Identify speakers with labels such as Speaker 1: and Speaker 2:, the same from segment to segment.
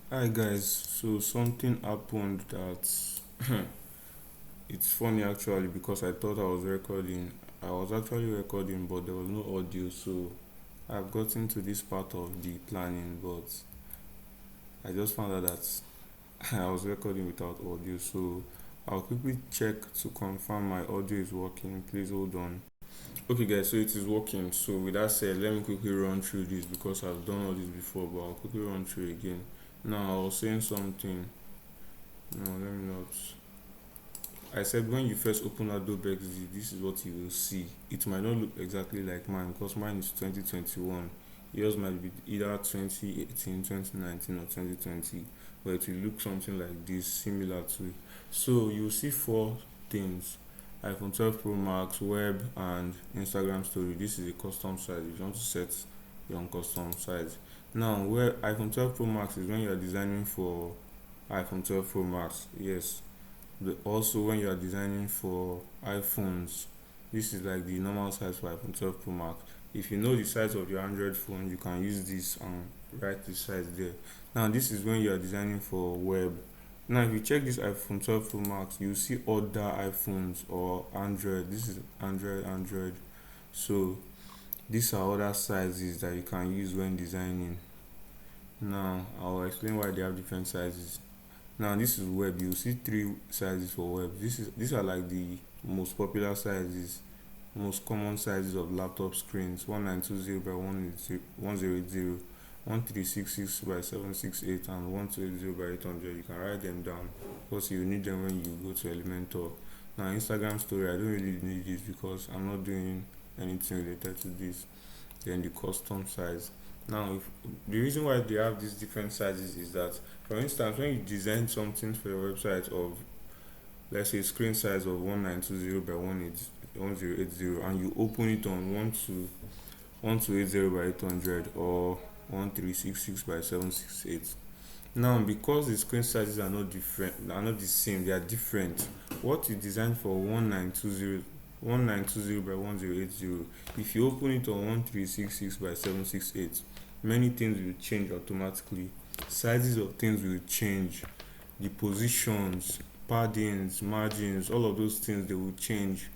Speaker 1: Hi guys, so something happened that it's funny actually because I thought I was recording. I was actually recording, but there was no audio, so I've gotten to this part of the planning, but I just found out that I was recording without audio, so I'll quickly check to confirm my audio is working. Please hold on. Okay, guys, so it is working. So, with that said, let me quickly run through this because I've done all this before, but I'll quickly run through again. Now, I was saying something. No, let me not. I said when you first open Adobe XD, this is what you will see. It might not look exactly like mine because mine is 2021. Yours might be either 2018, 2019, or 2020, but it will look something like this, similar to it. So you'll see four things: iPhone 12 Pro Max, web, and Instagram story. This is a custom size. If you want to set your own custom size. Now, where iPhone 12 Pro Max is when you are designing for iPhone 12 Pro Max. Yes, also when you are designing for iPhones, this is like the normal size for iPhone 12 Pro Max. If you know the size of your Android phone, you can use this and write the size there. Now this is when you are designing for web. Now if you check this iPhone 12 Pro Max, you see other iPhones or Android. This is Android. So these are other sizes that you can use when designing. Now I'll explain why they have different sizes. Now this is web. You see three sizes for web. These are like the most popular sizes, most common sizes of laptop screens: 1920 by 1080, 1366 by 768, and 1280 by 800. You can write them down because you need them when you go to Elementor. Now Instagram story, I don't really need this because I'm not doing anything related to this. Then the custom size. Now, if the reason why they have these different sizes is that, for instance, when you design something for your website of, let's say, screen size of 1920 by 1080, and you open it on 1280 by 800 or 1366 by 768. Now, because the screen sizes are not different, are not the same, they are different. What you design for 1920 by 1080, if you open it on 1366 by 768, many things will change automatically. Sizes of things will change, the positions, paddings, margins, all of those things, they will change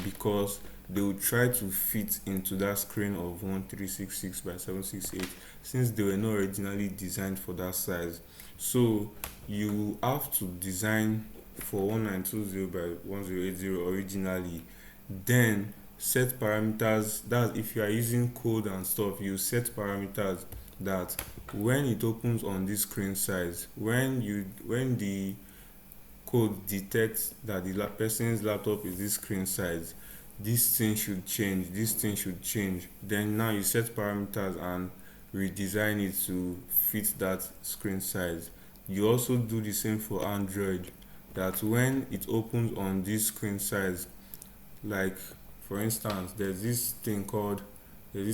Speaker 1: because they will try to fit into that screen of 1366 by 768 since they were not originally designed for that size. So you have to design for 1920 by 1080 originally, then set parameters. That if you are using code and stuff, you set parameters that when it opens on this screen size, when the code detects that the person's laptop is this screen size, this thing should change, this thing should change. Then now you set parameters and redesign it to fit that screen size. You also do the same for Android, that when it opens on this screen size, like for instance, there's this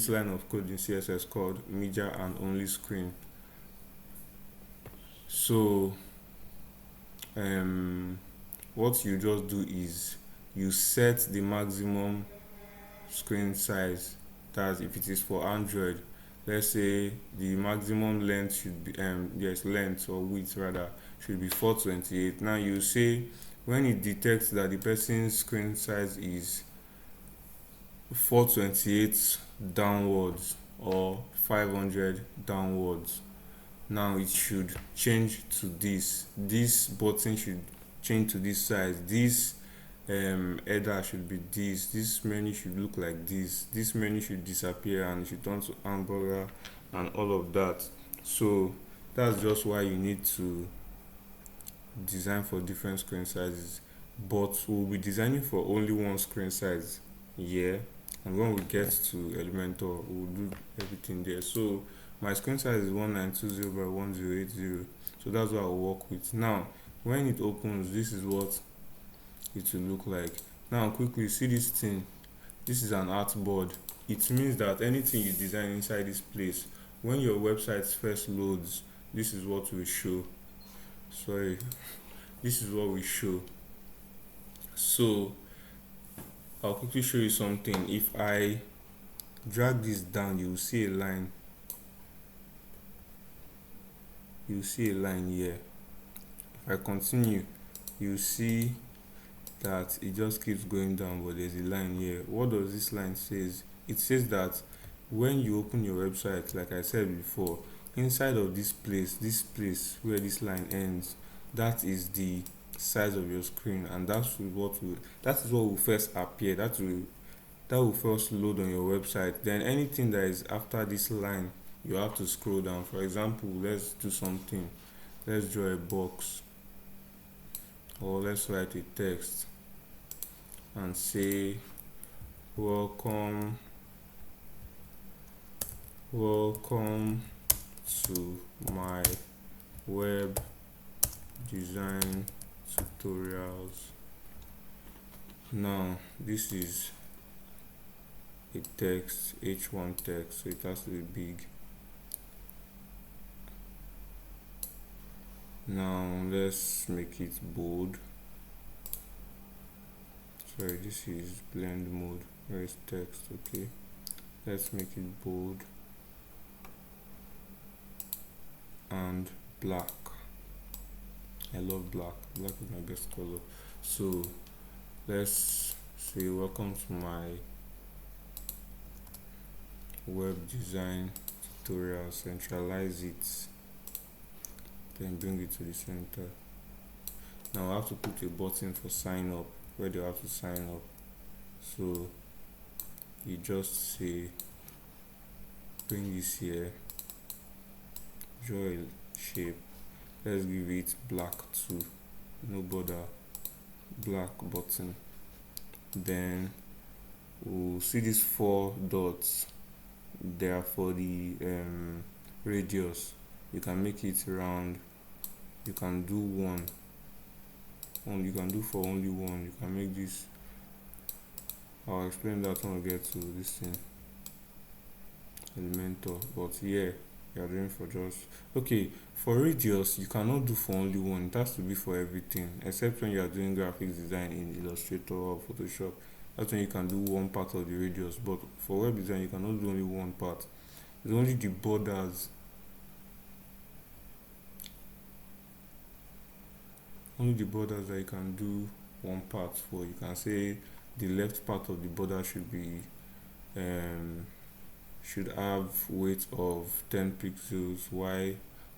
Speaker 1: line of code in CSS called media and only screen. So um what you just do is you set the maximum screen size. That's if it is for Android. Let's say the maximum length should be yes, length or width rather should be 428. Now you say when it detects that the person's screen size is 428 downwards or 500 downwards, now it should change to this button should change to this size, this header should be this menu should look like this menu should disappear and it should turn to hamburger and all of that. So that's just why you need to design for different screen sizes, but we'll be designing for only one screen size. Yeah, and when we get to Elementor, we'll do everything there. So my screen size is 1920 by 1080, so that's what I'll work with. Now when it opens, this is what it will look like. Now quickly see this thing. This is an artboard. It means that anything you design inside this place, when your website first loads, this is what will show. Sorry, this is what we show. So I'll quickly show you something. If I drag this down, you will see a line. you see a line here. If I continue, you see that it just keeps going down, but there's a line here. What does this line says? It says that when you open your website, like I said before, inside of this place where this line ends, that is the size of your screen, and that is what will first appear. That will first load on your website. Then anything that is after this line, you have to scroll down. For example, let's do something. Let's draw a box, or let's write a text and say welcome welcome to my web design tutorials. Now this is a text, h1 text, so it has to be big. Now let's make it bold. Sorry, this is blend mode. Where is text? Okay, let's make it bold and black. I love black. Black is my best color. So let's say welcome to my web design tutorial. Centralize it, then bring it to the center. Now I have to put a button for sign up, where they have to sign up. So you just say bring this here, draw a shape, let's give it black too, no border, black button. Then we'll see these 4 dots. They are for the radius. You can make it round, you can do one, you can do for only one. You can make this, I'll explain that when we get to this thing, Elementor. But yeah, you are doing for just okay. For radius, you cannot do for only one. It has to be for everything, except when you are doing graphics design in Illustrator or Photoshop. That's when you can do one part of the radius. But for web design, you cannot do only one part. It's only the borders. Only the borders that you can do one part for. You can say the left part of the border should have weight of 10 pixels, while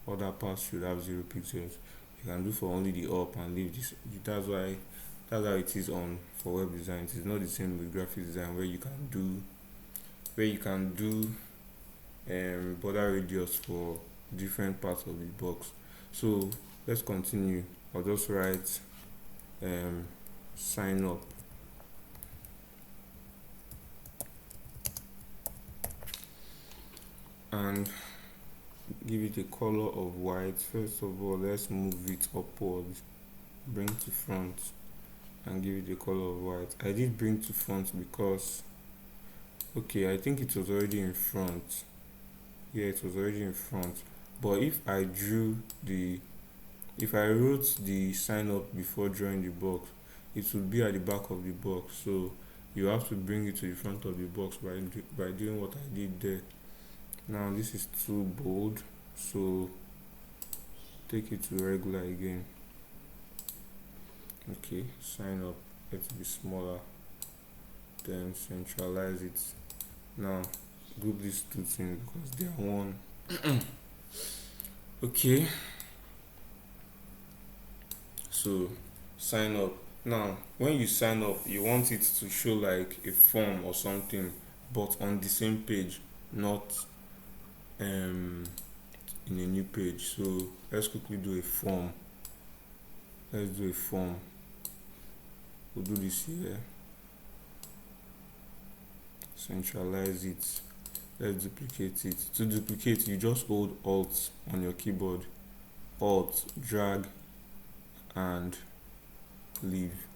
Speaker 1: other parts should have 0 pixels. You can do for only the up and leave this. That's how it is on for web design. It is not the same with graphic design, where you can do border radius for different parts of the box. So let's continue. I'll just write sign up. And give it a color of white. First of all, let's move it upwards, bring to front, and give it a color of white. I did bring to front because okay, I think it was already in front. Yeah, it was already in front. But if I wrote the sign up before drawing the box, it would be at the back of the box. So you have to bring it to the front of the box by doing what I did there. Now this is too bold, so take it to regular again. Okay, sign up, let it be smaller, then centralize it. Now group these 2 things because they are one. Okay, so sign up. Now when you sign up, you want it to show like a form or something, but on the same page, not in a new page. So let's quickly do a form. Let's do a form. We'll do this here, centralize it, let's duplicate it. To duplicate, you just hold Alt on your keyboard, Alt, drag, and leave.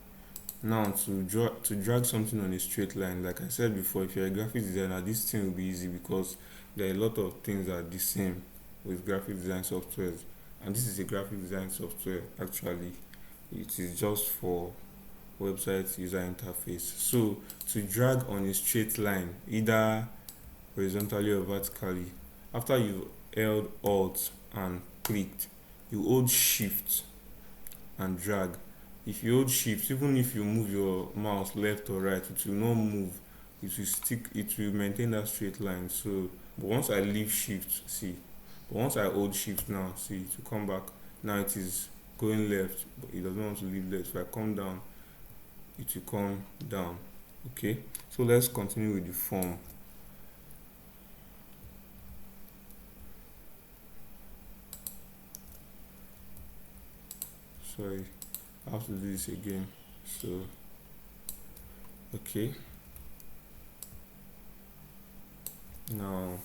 Speaker 1: Now to drag something on a straight line, like I said before, if you're a graphic designer, this thing will be easy because there are a lot of things that are the same with graphic design softwares, and this is a graphic design software. Actually, it is just for website user interface. So to drag on a straight line, either horizontally or vertically, after you've held Alt and clicked, you hold shift and drag. If you hold shift, even if you move your mouse left or right, it will not move, it will stick, it will maintain that straight line. So but once I leave shift, see, but once I hold shift now, see, it will come back. Now it is going left, but it doesn't want to leave left. If I come down, it will come down. Okay, so let's continue with the form. Sorry, I have to do this again. So okay, now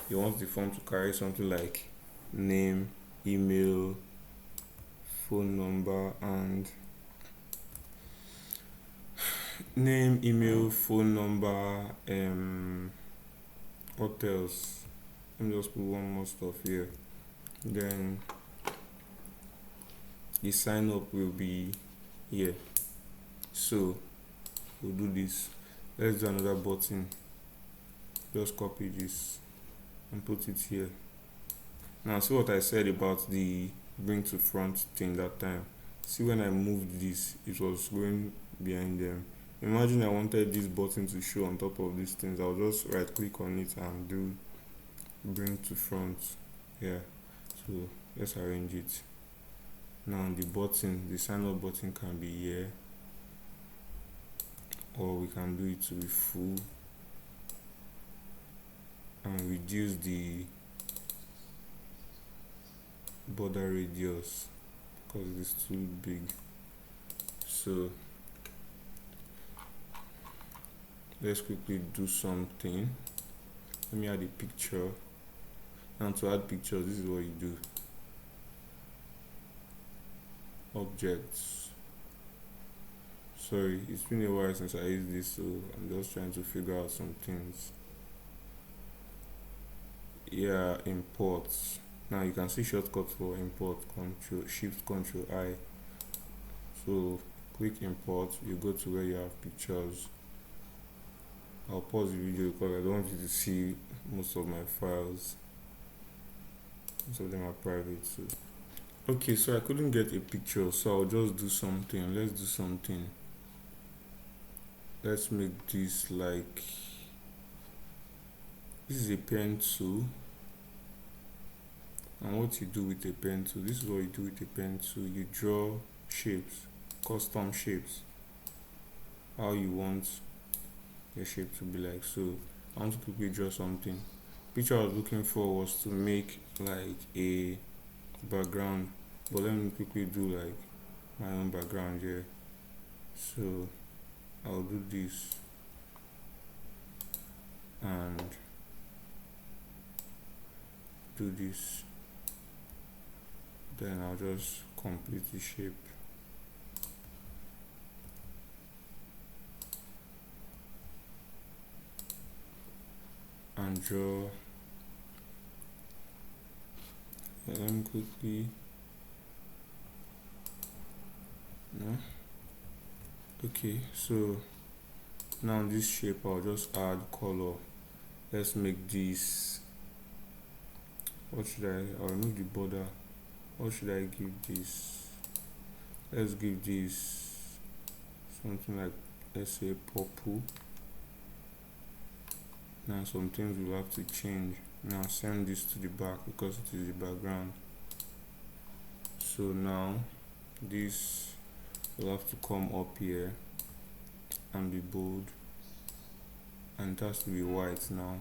Speaker 1: you want the form to carry something like name, email, phone number, and name, email, phone number, what else? Let me just put one more stuff here. Then the sign up will be here. So we'll do this. Let's do another button. Just copy this and put it here. Now see what I said about the bring to front thing that time. See, when I moved this, it was going behind them. Imagine I wanted this button to show on top of these things. I'll just right click on it and do bring to front. Yeah, so let's arrange it. Now the button, the sign up button can be here, or we can do it to be full and reduce the border radius because it's too big. So let's quickly do something. Let me add a picture. And to add pictures, this is what you do. Objects. Sorry, it's been a while since I used this, so I'm just trying to figure out some things. Yeah, imports. Now you can see shortcut for import, Control Shift Control I. So click import, you go to where you have pictures. I'll pause the video because I don't want you to see most of my files. Most of them are private. So okay, so I couldn't get a picture, so I'll just do something. Let's do something. Let's make this like, this is a pen tool. And what you do with a pen tool, this is what you do with a pen tool. You draw shapes, custom shapes, how you want your shape to be like. So I want to quickly draw something. Picture I was looking for was to make like a background, but let me quickly do like my own background here. So I'll do this and do this, then I'll just complete the shape. And draw. Let me quickly. No. Okay, so now this shape I'll just add color. Let's make this. What should I'll remove the border. What should I give this? Let's give this something like, let's say, purple. Now some things will have to change. Now send this to the back because it is the background. So now this will have to come up here and be bold, and it has to be white. Now,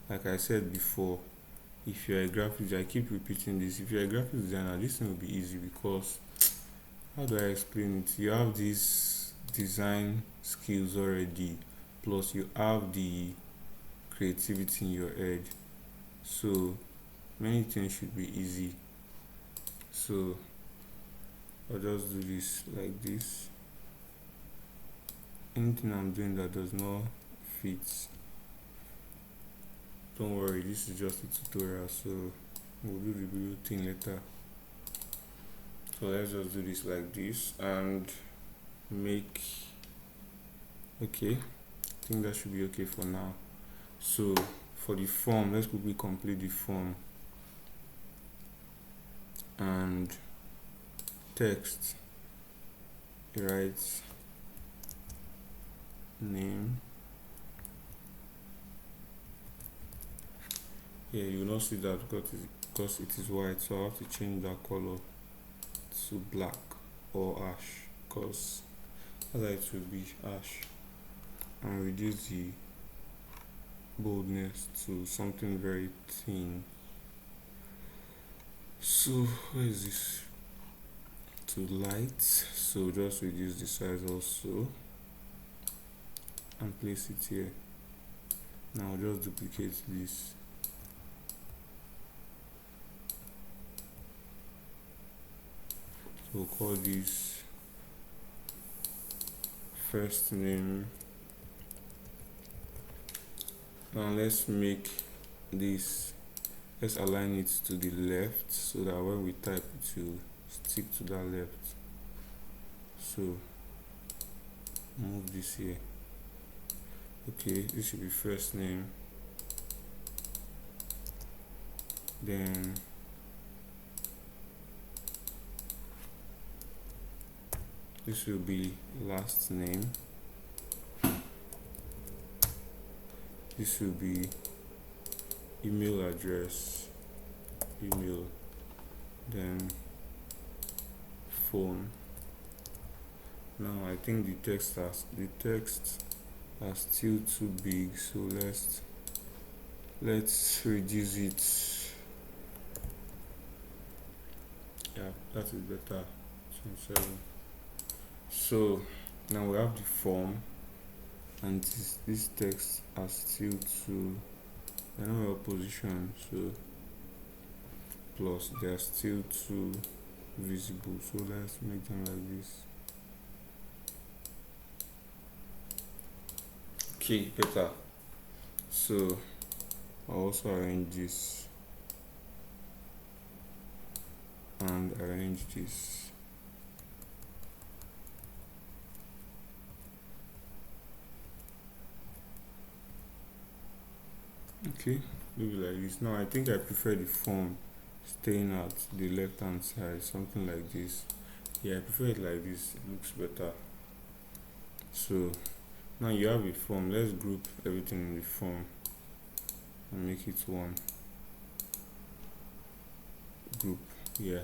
Speaker 1: like I said before, if you're a graphic, I keep repeating this, if you're a graphic designer, this thing will be easy because, how do I explain it, you have these design skills already, plus you have the creativity in your head, so many things should be easy. So I'll just do this like this. Anything I'm doing that does not fit, don't worry, this is just a tutorial, so we'll do the real thing later. So let's just do this like this and make, okay, I think that should be okay for now. So for the form, let's quickly complete the form. and text, write name. Yeah, you will not see that because it is white, so I have to change that color to black or ash, because as it will be ash, and reduce the boldness to something very thin. So where is this? To light, so just reduce the size also and place it here. Now just duplicate this. We'll call this first name. Now let's make this, let's align it to the left so that when we type it will stick to that left. So move this here. Okay, this should be first name, then this will be last name, this will be email address, email, then phone. Now I think the text are still too big, so let's reduce it. Yeah, that is better. 27. So now we have the form, and this text are still too, they're not well positioned, so plus they are still too visible, so let's make them like this. Okay, better. So I'll also arrange this and arrange this. Okay, maybe like this. Now I think I prefer the form staying at the left hand side, something like this. Yeah, I prefer it like this, it looks better. So now you have a form. Let's group everything in the form and make it one group. Yeah,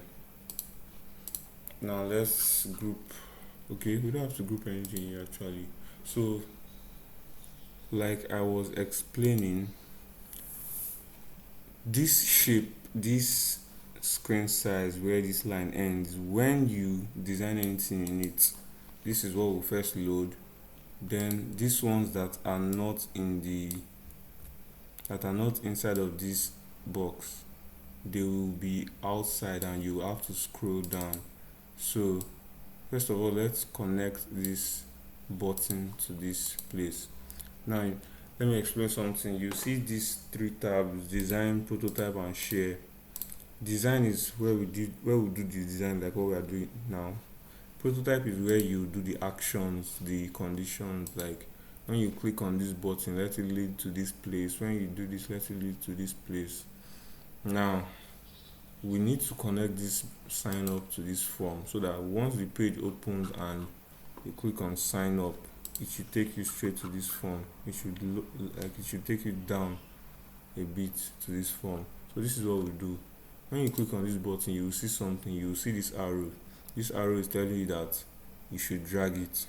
Speaker 1: now let's group. Okay, we don't have to group anything here actually. So like I was explaining, this shape, this screen size where this line ends, when you design anything in it, this is what will first load. Then these ones that are not inside of this box, they will be outside and you have to scroll down. So first of all, let's connect this button to this place. Now let me explain something. You see these three tabs: design, prototype, and share. Design is where we do the design, like what we are doing now. Prototype is where you do the actions, the conditions, like when you click on this button, let it lead to this place. When you do this, let it lead to this place. Now we need to connect this sign up to this form so that once the page opens and you click on sign up, it should take you straight to this form. It should look like it should take you down a bit to this form. So this is what we do. When you click on this button, you will see something. You will see this arrow. This arrow is telling you that you should drag it,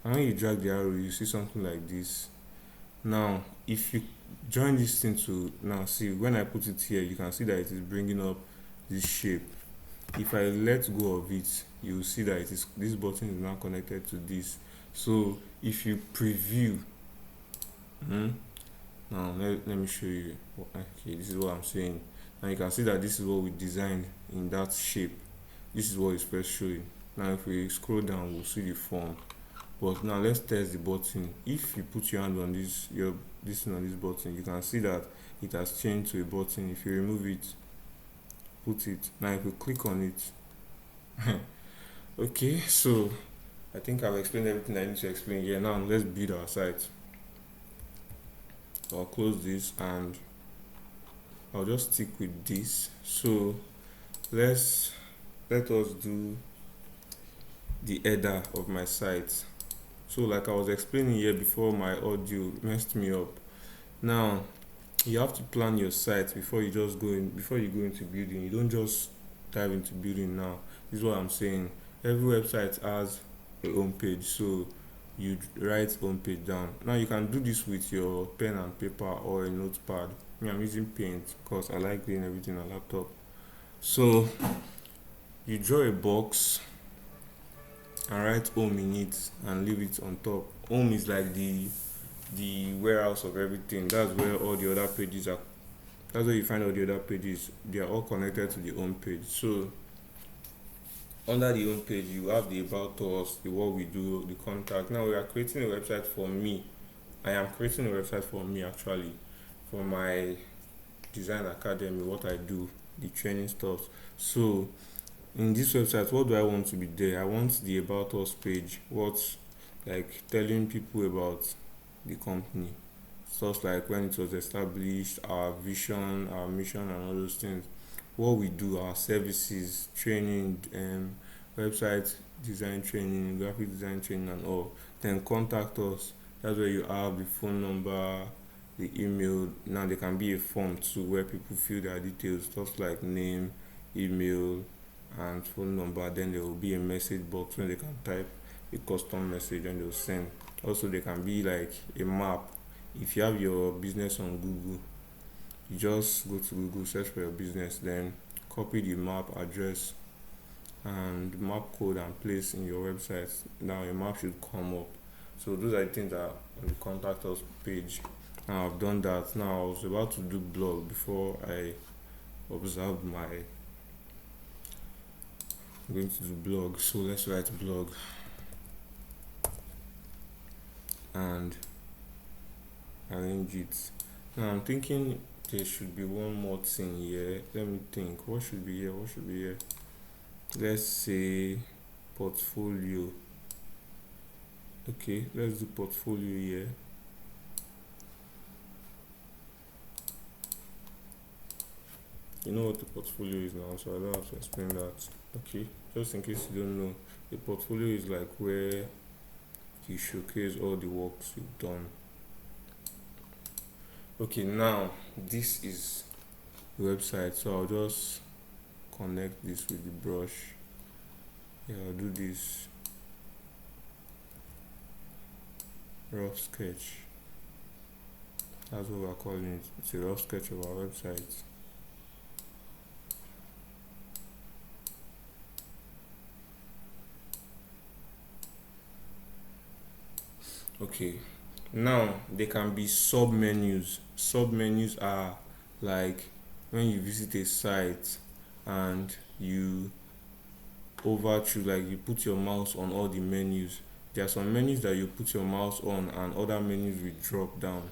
Speaker 1: and when you drag the arrow, you see something like this. Now if you join this thing to, now see, when I put it here, you can see that it is bringing up this shape. If I let go of it, you will see that it is, this button is now connected to this. So if you preview, now let me show you. Okay, this is what I'm saying. Now you can see that this is what we designed in that shape. This is what is first showing. Now if we scroll down, we'll see the form. But now let's test the button. If you put your hand on this thing on this button, you can see that it has changed to a button. If you remove it, put it, now if you click on it, okay, so I think I've explained everything I need to explain here. Now let's build our site. I'll close this and I'll just stick with this. So let's let us do the header of my site. So like I was explaining here before, my audio messed me up. Now you have to plan your site before you just go in, before you go into building. You don't just dive into building. Now this is what I'm saying. Every website has a home page, so you write home page down. Now you can do this with your pen and paper or a notepad. Me, I'm using paint because I like doing everything on laptop. So you draw a box and write home in it and leave it on top. Home is like the warehouse of everything. That's where all the other pages are. That's where you find all the other pages. They are all connected to the home page. So under the home page, you have the about us, the what we do, the contact. Now we are creating a website for me. I am creating a website for me actually, for my design academy, what I do, the training stuff. So in this website, what do I want to be there? I want the about us page, what's like telling people about the company, stuff like when it was established, our vision, our mission, and all those things. What we do, our services, training, website design training, graphic design training, and all. Then contact us. That's where you have the phone number, the email. Now there can be a form too where people fill their details, stuff like name, email, and phone number. Then there will be a message box where they can type a custom message and they'll send. Also, there can be like a map. If you have your business on Google, you just go to Google, search for your business, then copy the map address and map code and place in your website. Now your map should come up. So those are the things that on the contact us page. Now I've done that. Now I was about to do blog before I observed my I'm going to do blog. So let's write blog and arrange it. Now I'm thinking there should be one more thing here. Let me think. What should be here? What should be here? Let's say portfolio. Okay, let's do portfolio here. You know what the portfolio is now, so I don't have to explain that. Okay, just in case you don't know, the portfolio is like where you showcase all the works you've done. Okay, now this is the website, so I'll just connect this with the brush. Yeah, I'll do this rough sketch. That's what we're calling it. It's a rough sketch of our website. Okay, now there can be sub menus. Sub menus are like when you visit a site and you choose, like you put your mouse on all the menus. There are some menus that you put your mouse on and other menus will drop down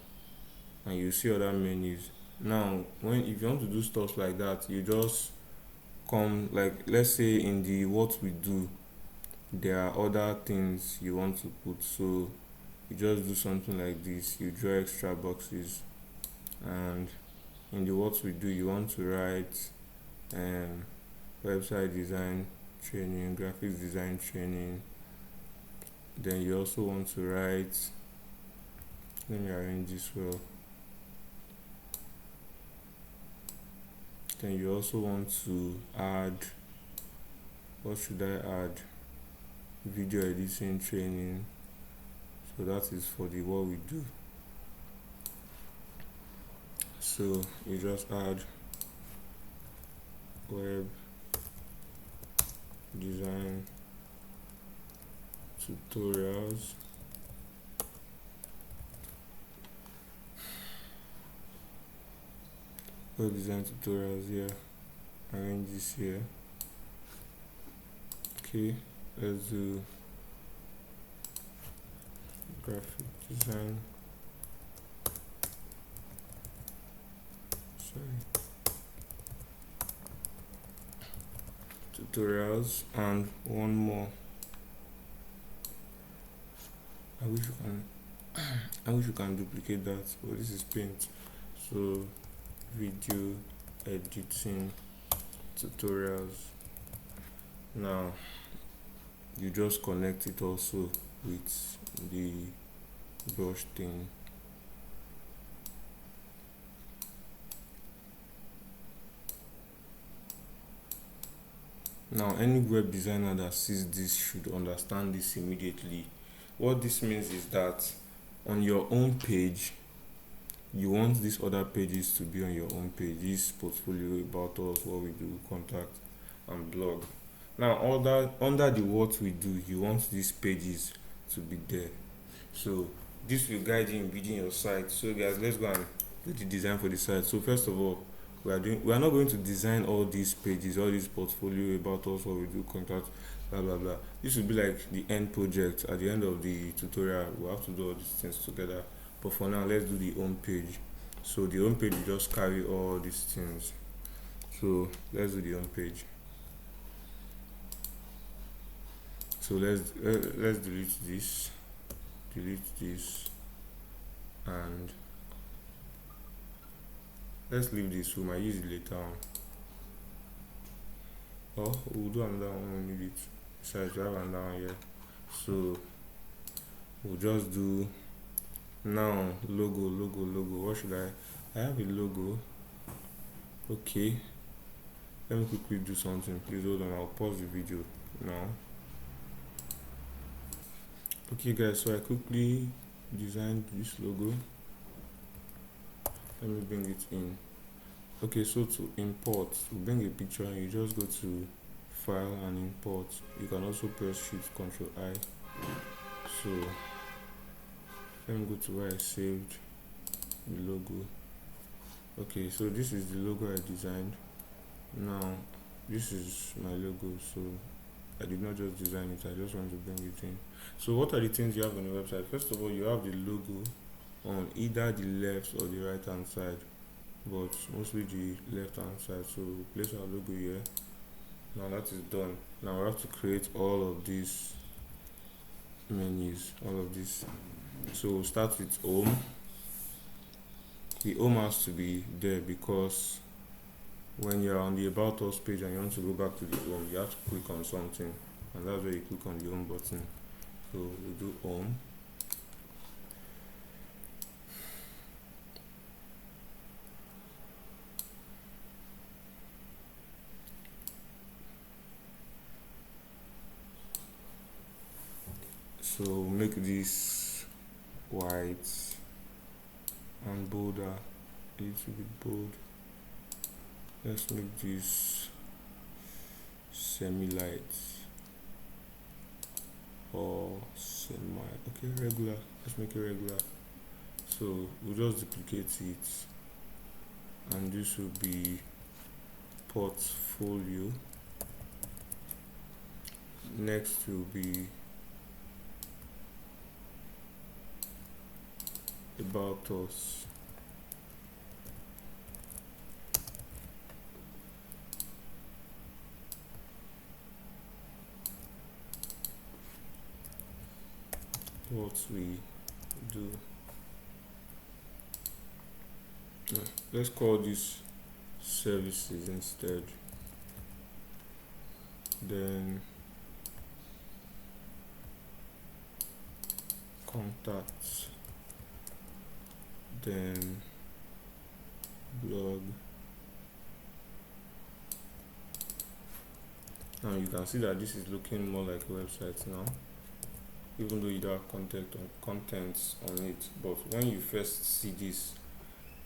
Speaker 1: and you see other menus. Now when if you want to do stuff like that, you just come, like let's say in the what we do, there are other things you want to put, so you just do something like this. You draw extra boxes, and in the what we do, you want to write website design training, graphics design training. Then you also want to write, let me arrange this well. Then you also want to add, what should I add? Video editing training. So that is for the what we do. So you just add web design tutorials. Web design tutorials here. Arrange this here. Okay, let's do graphic design. Tutorials and one more. I wish you can duplicate that, but this is paint. So video editing tutorials. Now you just connect it also with the brush thing. Now any web designer that sees this should understand this immediately. What this means is that on your own page, you want these other pages to be on your own page. This portfolio, about us, what we do, contact, and blog. Now under the what we do, you want these pages to be there. So this will guide you in building your site. So guys, let's go and do the design for the site. So first of all, we are not going to design all these pages, all this portfolio, about us, what we do, contact, blah blah blah. This will be like the end project. At the end of the tutorial, we'll have to do all these things together. But for now, let's do the home page. So the home page will just carry all these things. So let's do the home page. So let's delete this, and let's leave this. We might use it later on. Or we'll do another one when we need it. Besides, we have another one here. So we'll just do now logo. What should I have a logo. Okay, let me quickly do something. Please hold on, I'll pause the video now. Okay guys, so I quickly designed this logo. Let me bring it in. Okay, so to import, to bring a picture, you just go to file and import. You can also press shift Ctrl I. So let me go to where I saved the logo. Okay, so this is the logo I designed. Now this is my logo, so I did not just design it, I just want to bring it in. So what are the things you have on the website? First of all, you have the logo on either the left or the right hand side, but mostly the left hand side. So place our logo here. Now that is done. Now we have to create all of these menus, all of this. So we'll start with home. The home has to be there because when you're on the about us page and you want to go back to the home, you have to click on something, and that's where you click on the home button. So we'll do home. So make this white and bolder, a little bit bold. Let's make this semi-light or okay, regular. Let's make it regular. So we'll just duplicate it, and this will be portfolio. Next will be about us. What we do. Let's call this services instead. Then contacts. Then blog. Now you can see that this is looking more like a website now, even though you don't have contents on it. But when you first see this,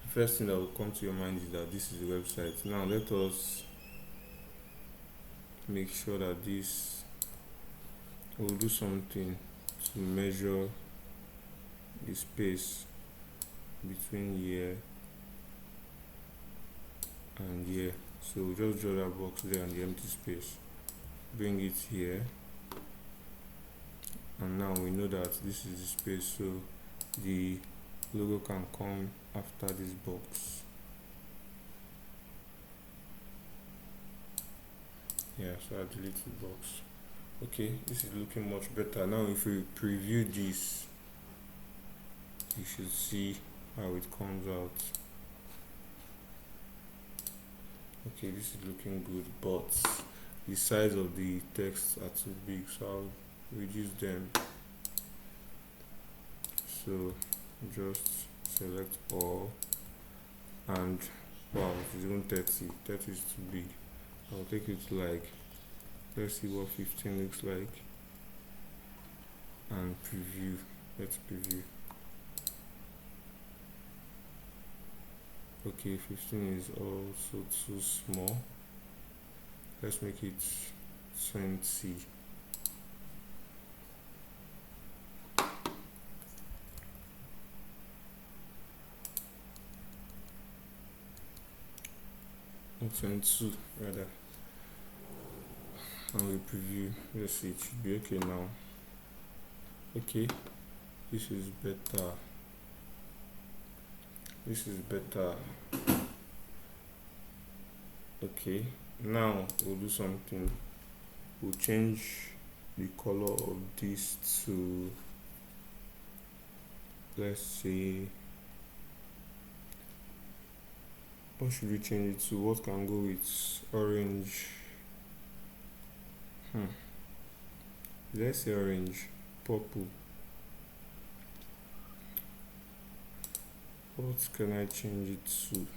Speaker 1: the first thing that will come to your mind is that this is a website. Now let us make sure that this will do something to measure the space between here and here. So we'll just draw that box there and the empty space, bring it here, and now we know that this is the space, so the logo can come after this box. Yeah, so I delete the box. Okay, this is looking much better. Now if we preview this, you should see how it comes out. Okay, this is looking good, but the size of the text are too big, so I'll reduce them. So just select all, and wow, it's even 30. 30 is too big. I'll take it to like, let's see what 15 looks like, and preview. Let's preview. Okay, 15 is also too small. Let's make it 20. Or 22 rather. And we preview. Let's see, it should be okay now. Okay, this is better. This is better. Okay, now we'll do something. We'll change the color of this to, let's say, what should we change it to? What can go with orange? Let's say orange, purple. What can I change it to?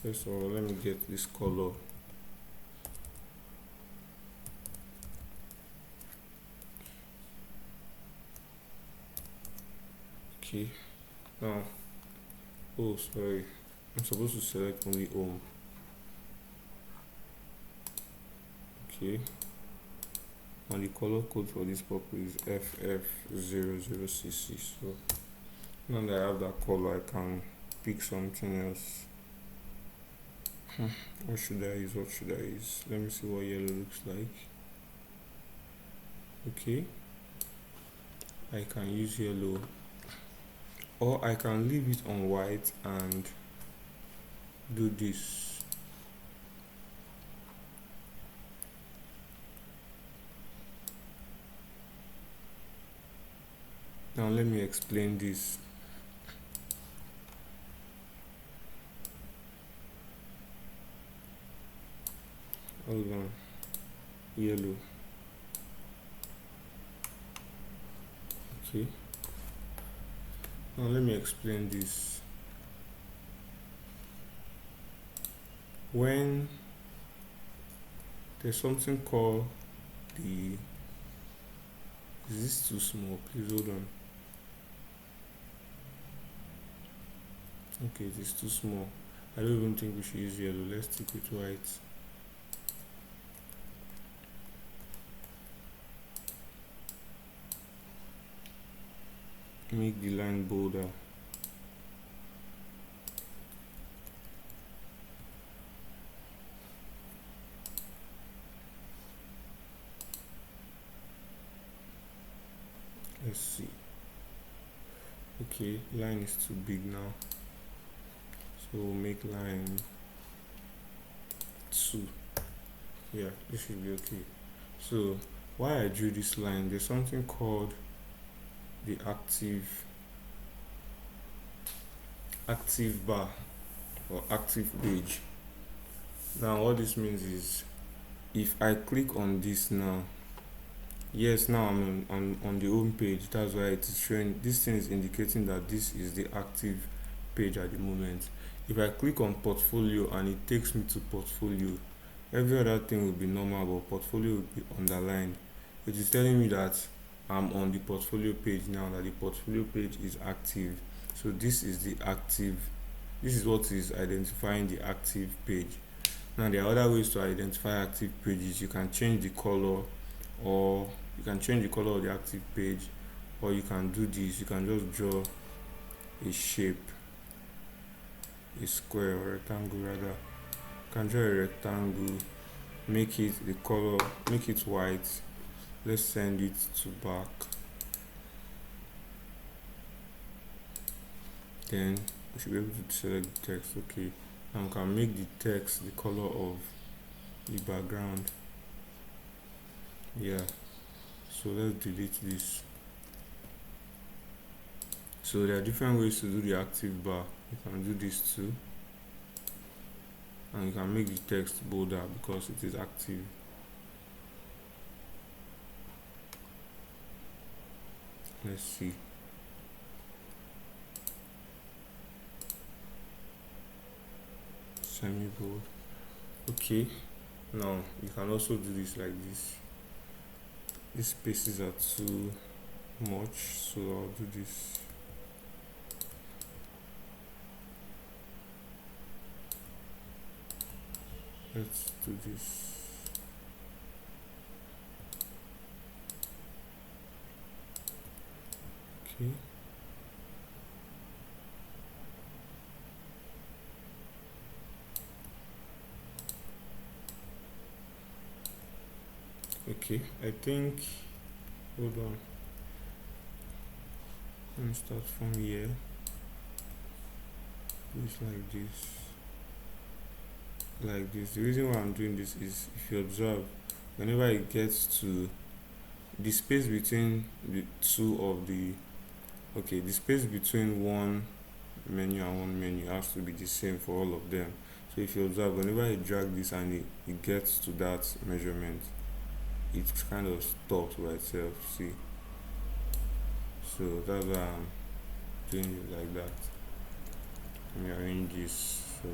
Speaker 1: First of all, let me get this color. Okay, now, oh sorry, I'm supposed to select only home. Okay, and the color code for this purple is FF00CC. So now that I have that color, I can pick something else. What should I use? What should I use? Let me see what yellow looks like. Okay, I can use yellow, or I can leave it on white and do this. Now let me explain this. Hold on, yellow. Okay, now let me explain this. When there's something called the, is this too small? Please hold on. Okay, it is too small. I don't even think we should use yellow. Let's stick with white. Make the line bolder. Let's see. Okay, line is too big now, so we'll make line 2. Yeah, this should be okay. So why I drew this line, there's something called the active bar or active page. Now what this means is, if I click on this now, yes, now I'm on the home page. That's why it is showing, this thing is indicating that this is the active page at the moment. If I click on portfolio and it takes me to portfolio, every other thing will be normal, but portfolio will be underlined. It is telling me that I'm on the portfolio page now, that the portfolio page is active. So this is the active, this is what is identifying the active page. Now there are other ways to identify active pages. You can change the color, or you can change the color of the active page, or you can do this. You can just draw a shape, a square or rectangle rather. You can draw a rectangle, make it the color, make it white. Let's send it to back. Then we should be able to select the text. Okay, now we can make the text the color of the background. Yeah, so let's delete this. So there are different ways to do the active bar. You can do this too. and you can make the text bolder because it is active. Let's see. Semi-bold. Okay, now you can also do this like this. These spaces are too much, so I'll do this. Let's do this. Okay. Okay, I think, hold on. Let me start from here. Do it like this. The reason why I'm doing this is, if you observe, whenever it gets to the space between the two of the, okay, the space between one menu and one menu has to be the same for all of them. So if you observe, whenever I drag this and it gets to that measurement, it kind of stops by itself. See, so that's why I'm doing it like that. Let me arrange this. So,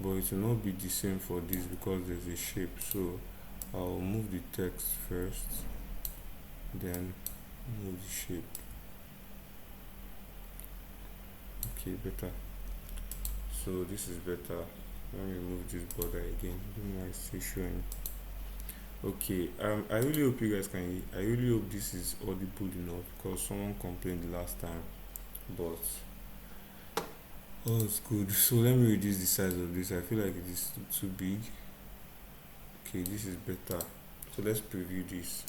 Speaker 1: but it will not be the same for this because there's a shape. So I'll move the text first, then move the shape. Okay, better. So this is better. Let me remove this border again. I don't know why it's still showing. Okay, I really hope you guys can. I really hope this is audible enough because someone complained the last time, but oh, it's good. So let me reduce the size of this. I feel like it is too big. Okay, this is better. So let's preview this.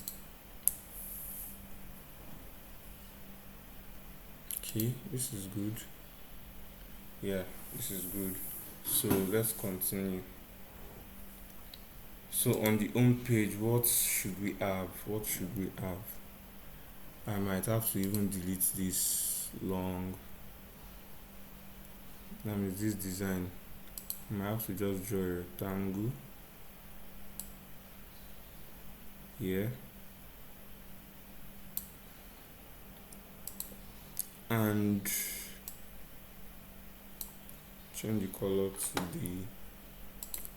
Speaker 1: Okay, this is good. Yeah, this is good. So let's continue. So on the home page, what should we have? I might have to even delete this long. That means this design, I might have to just draw a rectangle here, and change the color to the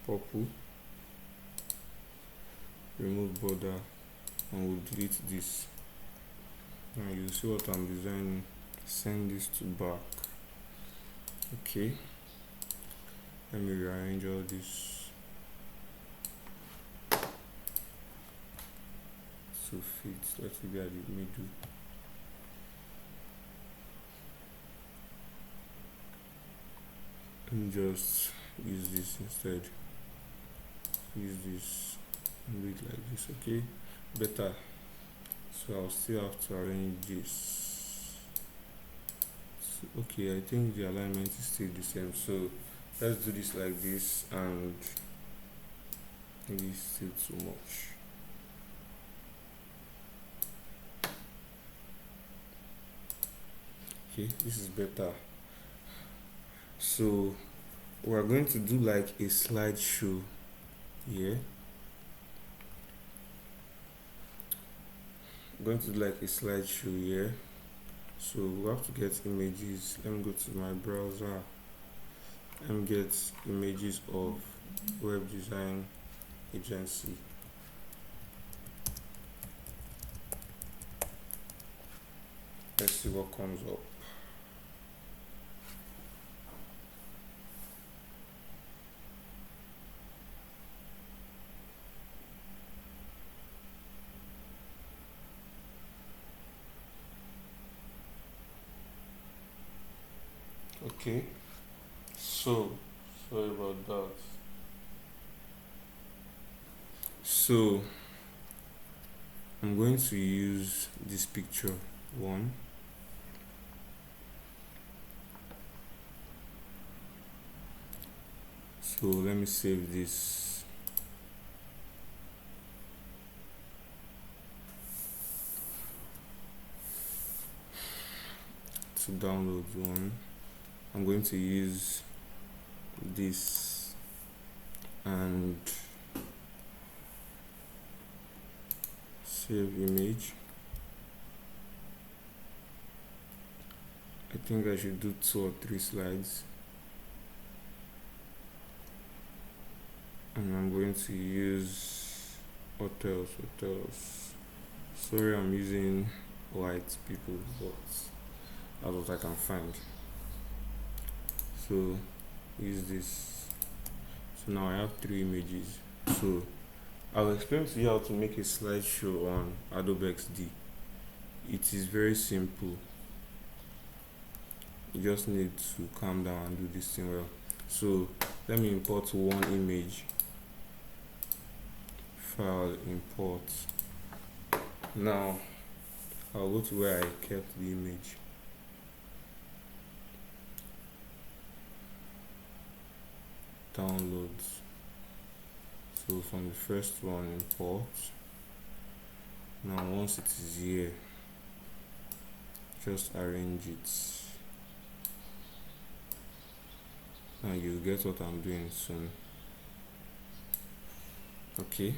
Speaker 1: purple, remove border, and we'll delete this. Now you see what I'm designing. Send this to back. Okay, let me rearrange all this to fit. Let's be at the middle. And just use this instead. Use this and do it like this. Okay, better. So I'll still have to arrange this. So, okay, I think the alignment is still the same. So let's do this like this, and maybe it's still too much. Okay, this is better. So we're going to do like a slideshow here. I'm going to do like a slideshow here. So we have to get images. Let me go to my browser and get images of web design agency. Let's see what comes up. Okay, so sorry about that. So I'm going to use this picture one. So let me save this. To download one. I'm going to use this and save image. I think I should do 2 or 3 slides, and I'm going to use hotels. Sorry, I'm using white people, but that's what I can find. So use this. So now I have 3 images. So I'll explain to you how to make a slideshow on Adobe XD. It is very simple. You just need to calm down and do this thing well. So let me import one image. File, import. Now I'll go to where I kept the image. Downloads. So from the first one, import. Now once it is here, just arrange it. Now you get what I'm doing soon. Okay,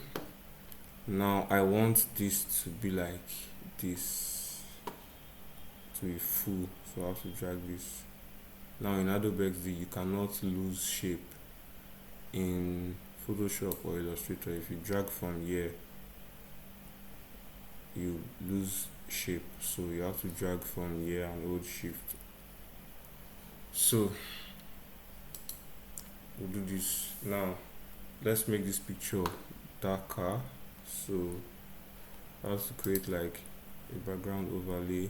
Speaker 1: now I want this to be like this, to be full, so I have to drag this. Now in Adobe XD you cannot lose shape. In Photoshop or Illustrator, if you drag from here you lose shape, so you have to drag from here and hold shift. So we'll do this. Now let's make this picture darker, so I have to create like a background overlay.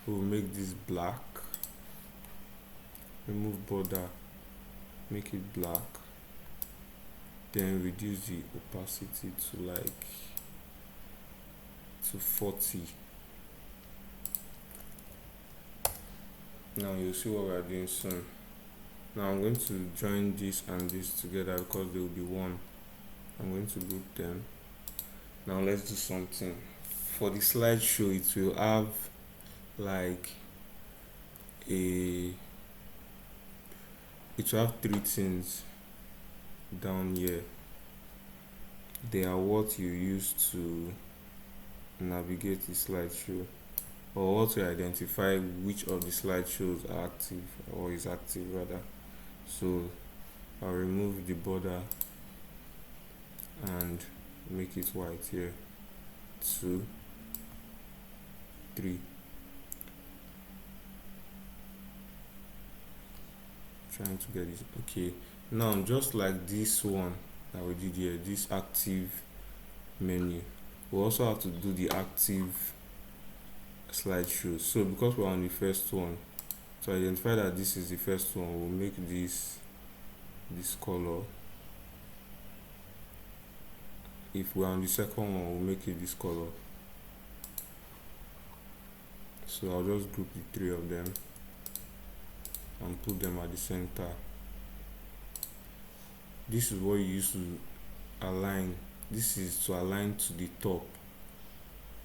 Speaker 1: We'll make this black, remove border, make it black, then reduce the opacity to like 40. Now you'll see what we are doing soon. Now I'm going to join this and this together because they will be one. I'm going to group them. Now let's do something. For the slideshow, it will have like it will have 3 things down here. They are what you use to navigate the slideshow, or what to identify which of the slideshows are active or is active rather. So I'll remove the border and make it white here. 2, 3. Trying to get this. Okay, now just like this one that we did here, this active menu, we also have to do the active slideshow. So because we're on the first one, to identify that this is the first one, we'll make this color. If we're on the second one, we'll make it this color. So I'll just group the 3 of them and put them at the center. This is what you use to align. This is to align to the top.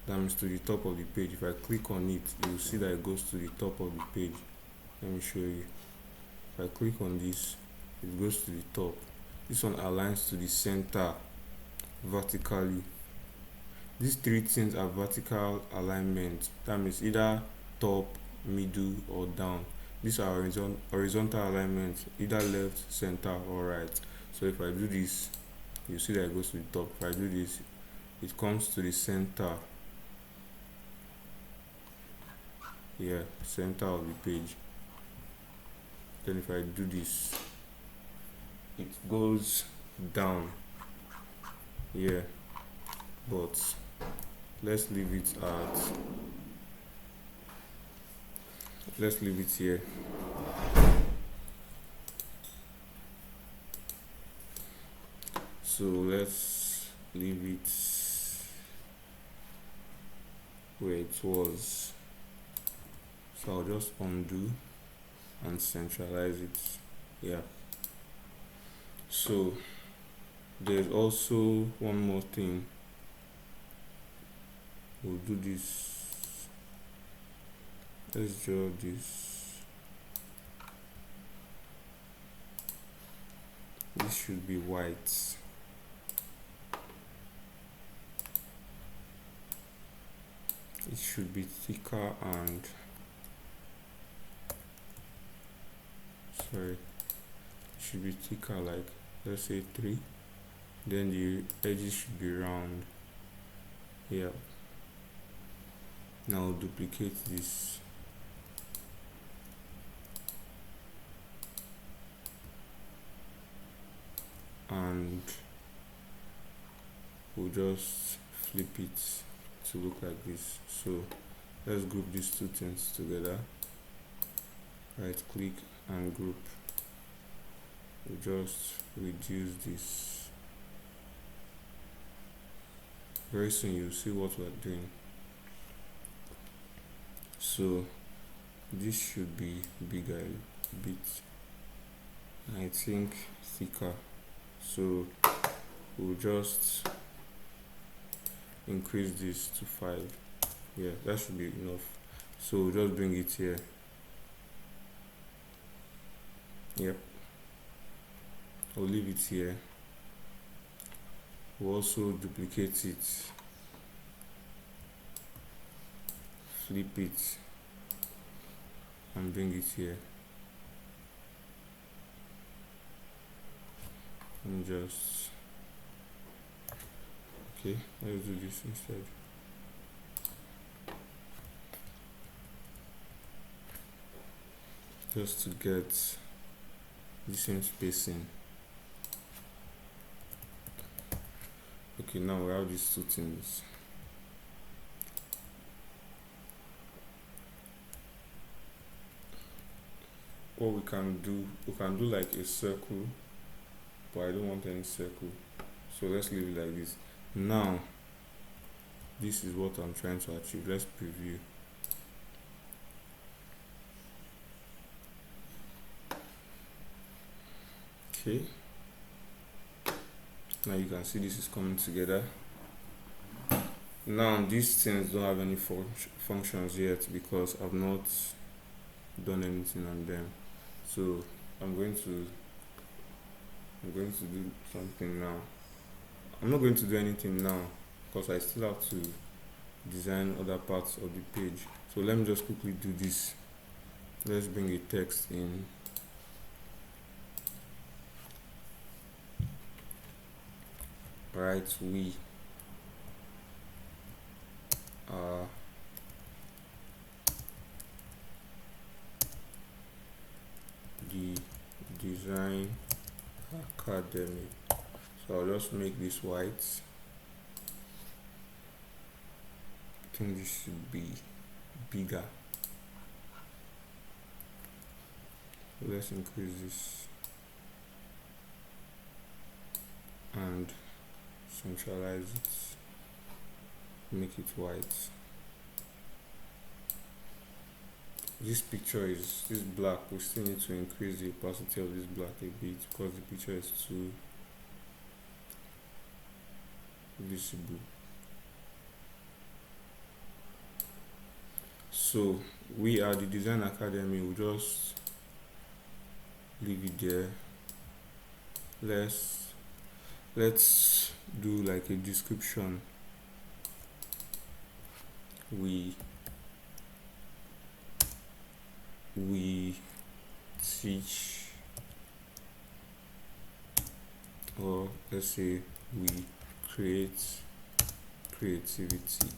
Speaker 1: That means to the top of the page. If I click on it, you'll see that it goes to the top of the page. Let me show you. If I click on this, it goes to the top. This one aligns to the center vertically. These 3 things are vertical alignment. That means either top, middle, or down. These are horizontal alignment, either left, center, or right. So if I do this, you see that it goes to the top. If I do this, it comes to the center. Yeah, center of the page. Then if I do this, it goes down. Yeah, but let's leave it here. So let's leave it where it was. So I'll just undo and centralize it. Yeah, so There's also one more thing. We'll do this. Let's draw this. This should be white. It should be thicker and it should be thicker, like let's say 3. Then the edges should be round. Yeah. Now duplicate this. And we'll just flip it to look like this. So let's group these two things together. Right click and group. We'll just reduce this. Very soon you'll see what we're doing. So this should be bigger a bit, I think thicker. So we'll just increase this to 5. Yeah, that should be enough. So we'll just bring it here. Yep, I'll leave it here. We'll also duplicate it, flip it, and bring it here. And just okay, let's do this instead. Just to get the same spacing. Okay, now we have these two things. What we can do like a circle, but I don't want any circle, so let's leave it like this. Now this is what I'm trying to achieve. Let's preview. Okay, now you can see this is coming together. Now these things don't have any functions yet because I've not done anything on them. So I'm going to do something now. I'm not going to do anything now because I still have to design other parts of the page. So let me just quickly do this. Let's bring a text in. Right, we are the Design Academy. So I'll just make this white. I think this should be bigger. Let's increase this and centralize it, make it white. This picture is black. We still need to increase the opacity of this black a bit because the picture is too visible. So we are the Design Academy. We'll just leave it there. Let's do like a description. We teach, or let's say we create creativity.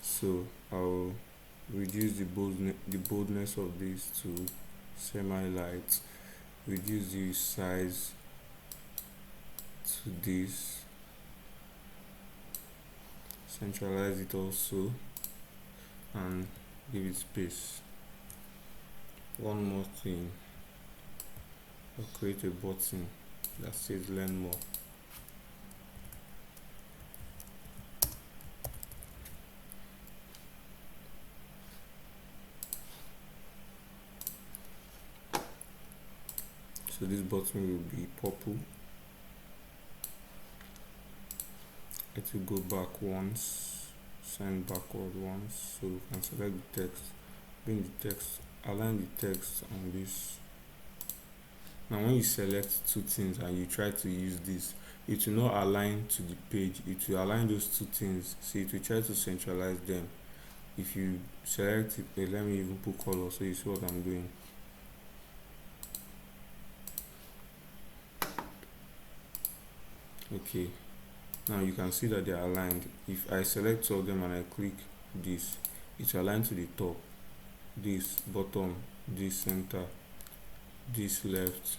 Speaker 1: So I'll reduce the boldness of this to semi-light, reduce the size to this, centralize it also, and give it space. One more thing, I'll create a button that says learn more. So this button will be purple. It will go back once, send backward once. So you can select the text, bring the text, align the text on this. Now when you select two things and you try to use this, it will not align to the page, it will align those two things, so it will try to centralize them. If you select it, let me even put color so you see what I'm doing. Okay, now you can see that they are aligned. If I select two of them and I click this, it will align to the top, this bottom, this center, this left,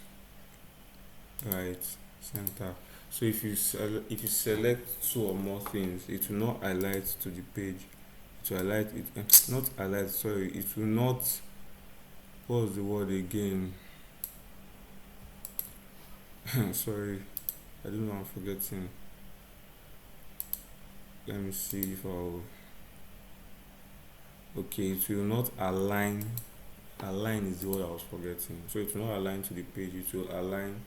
Speaker 1: right, center. So if you select two or more things, it will not highlight to the page. It will highlight it, not highlight. Sorry, it will not. What's the word again? Sorry, I don't know. I'm forgetting. Let me see if I'll. Okay, it will not align. Align is the word I was forgetting. So it will not align to the page. It will align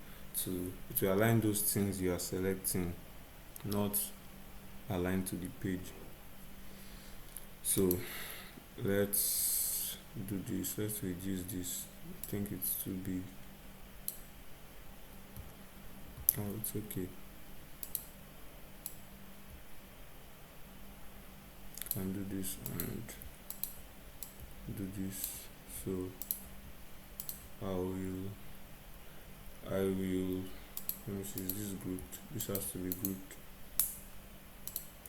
Speaker 1: those things you are selecting, not align to the page. So let's do this. Let's reduce this. I think it's too big. Oh, it's okay. Can do this and do this. So I will let me see, is this grouped? This has to be grouped,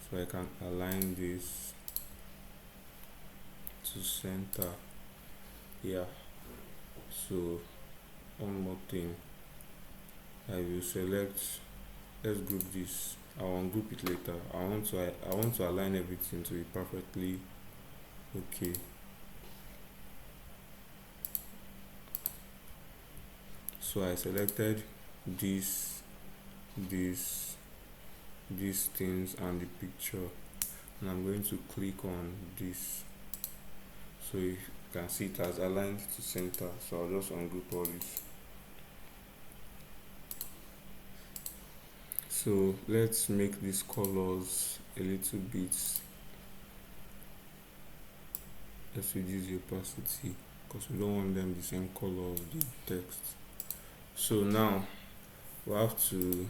Speaker 1: so I can align this to center. Yeah, so one more thing, I will select, let's group this. I will group it later. I want to align everything to be perfectly okay. So I selected these things and the picture, and I'm going to click on this. So you can see it has aligned to center. So I'll just ungroup all this. So let's make these colors a little bit. Let's reduce the opacity because we don't want them the same color of the text. So now we have to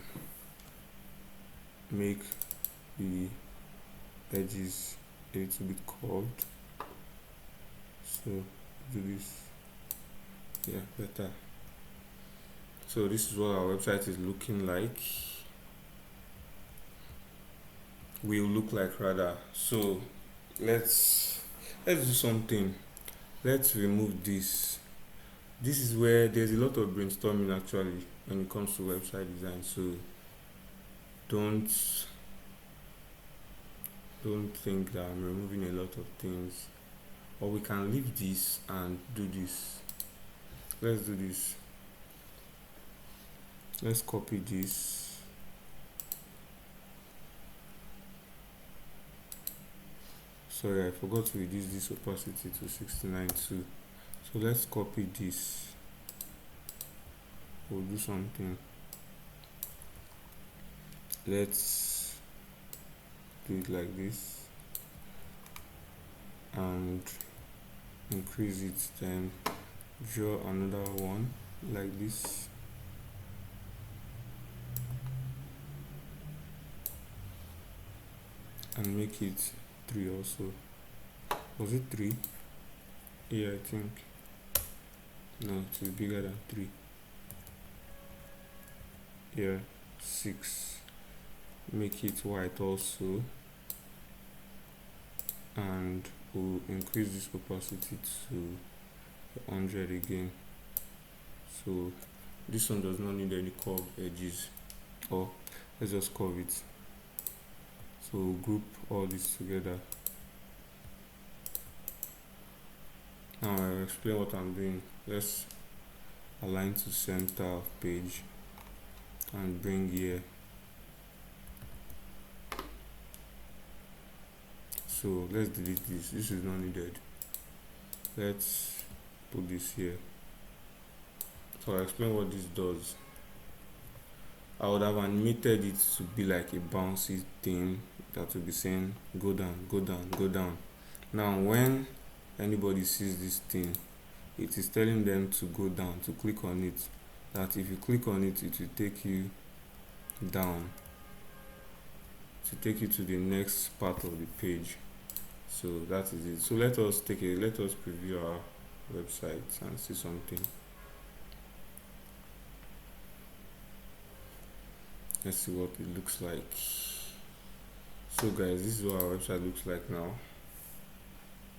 Speaker 1: make the edges a little bit curved. So do this, yeah, better. So this is what our website is looking like. Will look like rather. So let's do something. Let's remove this. This is where there's a lot of brainstorming actually when it comes to website design. So don't think that I'm removing a lot of things, or we can leave this and do this. Let's do this. Let's copy this. Sorry, I forgot to reduce this opacity to 69 too. So let's copy this. We'll do something. Let's do it like this and increase it, then draw another one like this. And make it 3 also. Was it 3? Yeah, I think. No, it is bigger than 3. Yeah, 6. Make it white also. And we'll increase this opacity to 100 again. So this one does not need any curved edges. Or let's just curve it. So we'll group all this together. Now I'll explain what I'm doing. Let's align to center of page and bring here. So let's delete this. This is not needed. Let's put this here. So I'll explain what this does. I would have animated it to be like a bouncy thing that will be saying go down, go down, go down. Now when anybody sees this thing, it is telling them to go down, to click on it. That if you click on it, it will take you down, to take you to the next part of the page. So that is it. So let us preview our website and see something. Let's see what it looks like. So guys, this is what our website looks like now.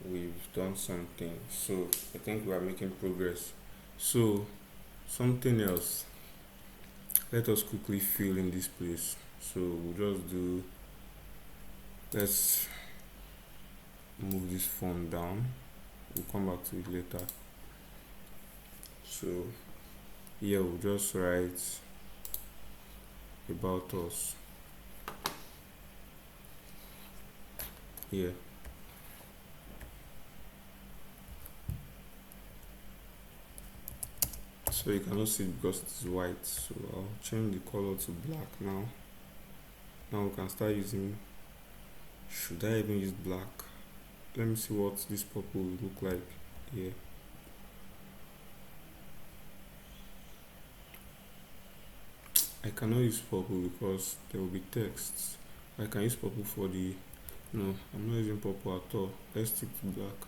Speaker 1: We've done something, so I think we are making progress. So something else, let us quickly fill in this place. So we'll just do, let's move this font down, we'll come back to it later. So here we'll just write about us here. So you cannot see it because it is white, so I'll change the color to black now. Now we can start using, should I even use black? Let me see what this purple will look like here. I cannot use purple because there will be text. I can use purple for the, no, I'm not using purple at all. Let's stick to black.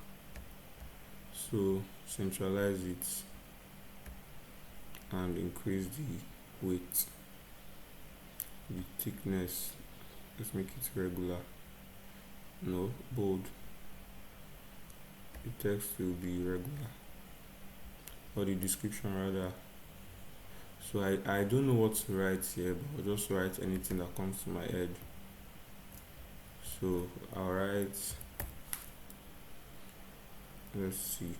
Speaker 1: So centralize it and increase the weight, the thickness. Let's make it regular, no, bold. The text will be regular, or the description rather. So I don't know what to write here, but I'll just write anything that comes to my head. So I'll write, let's see,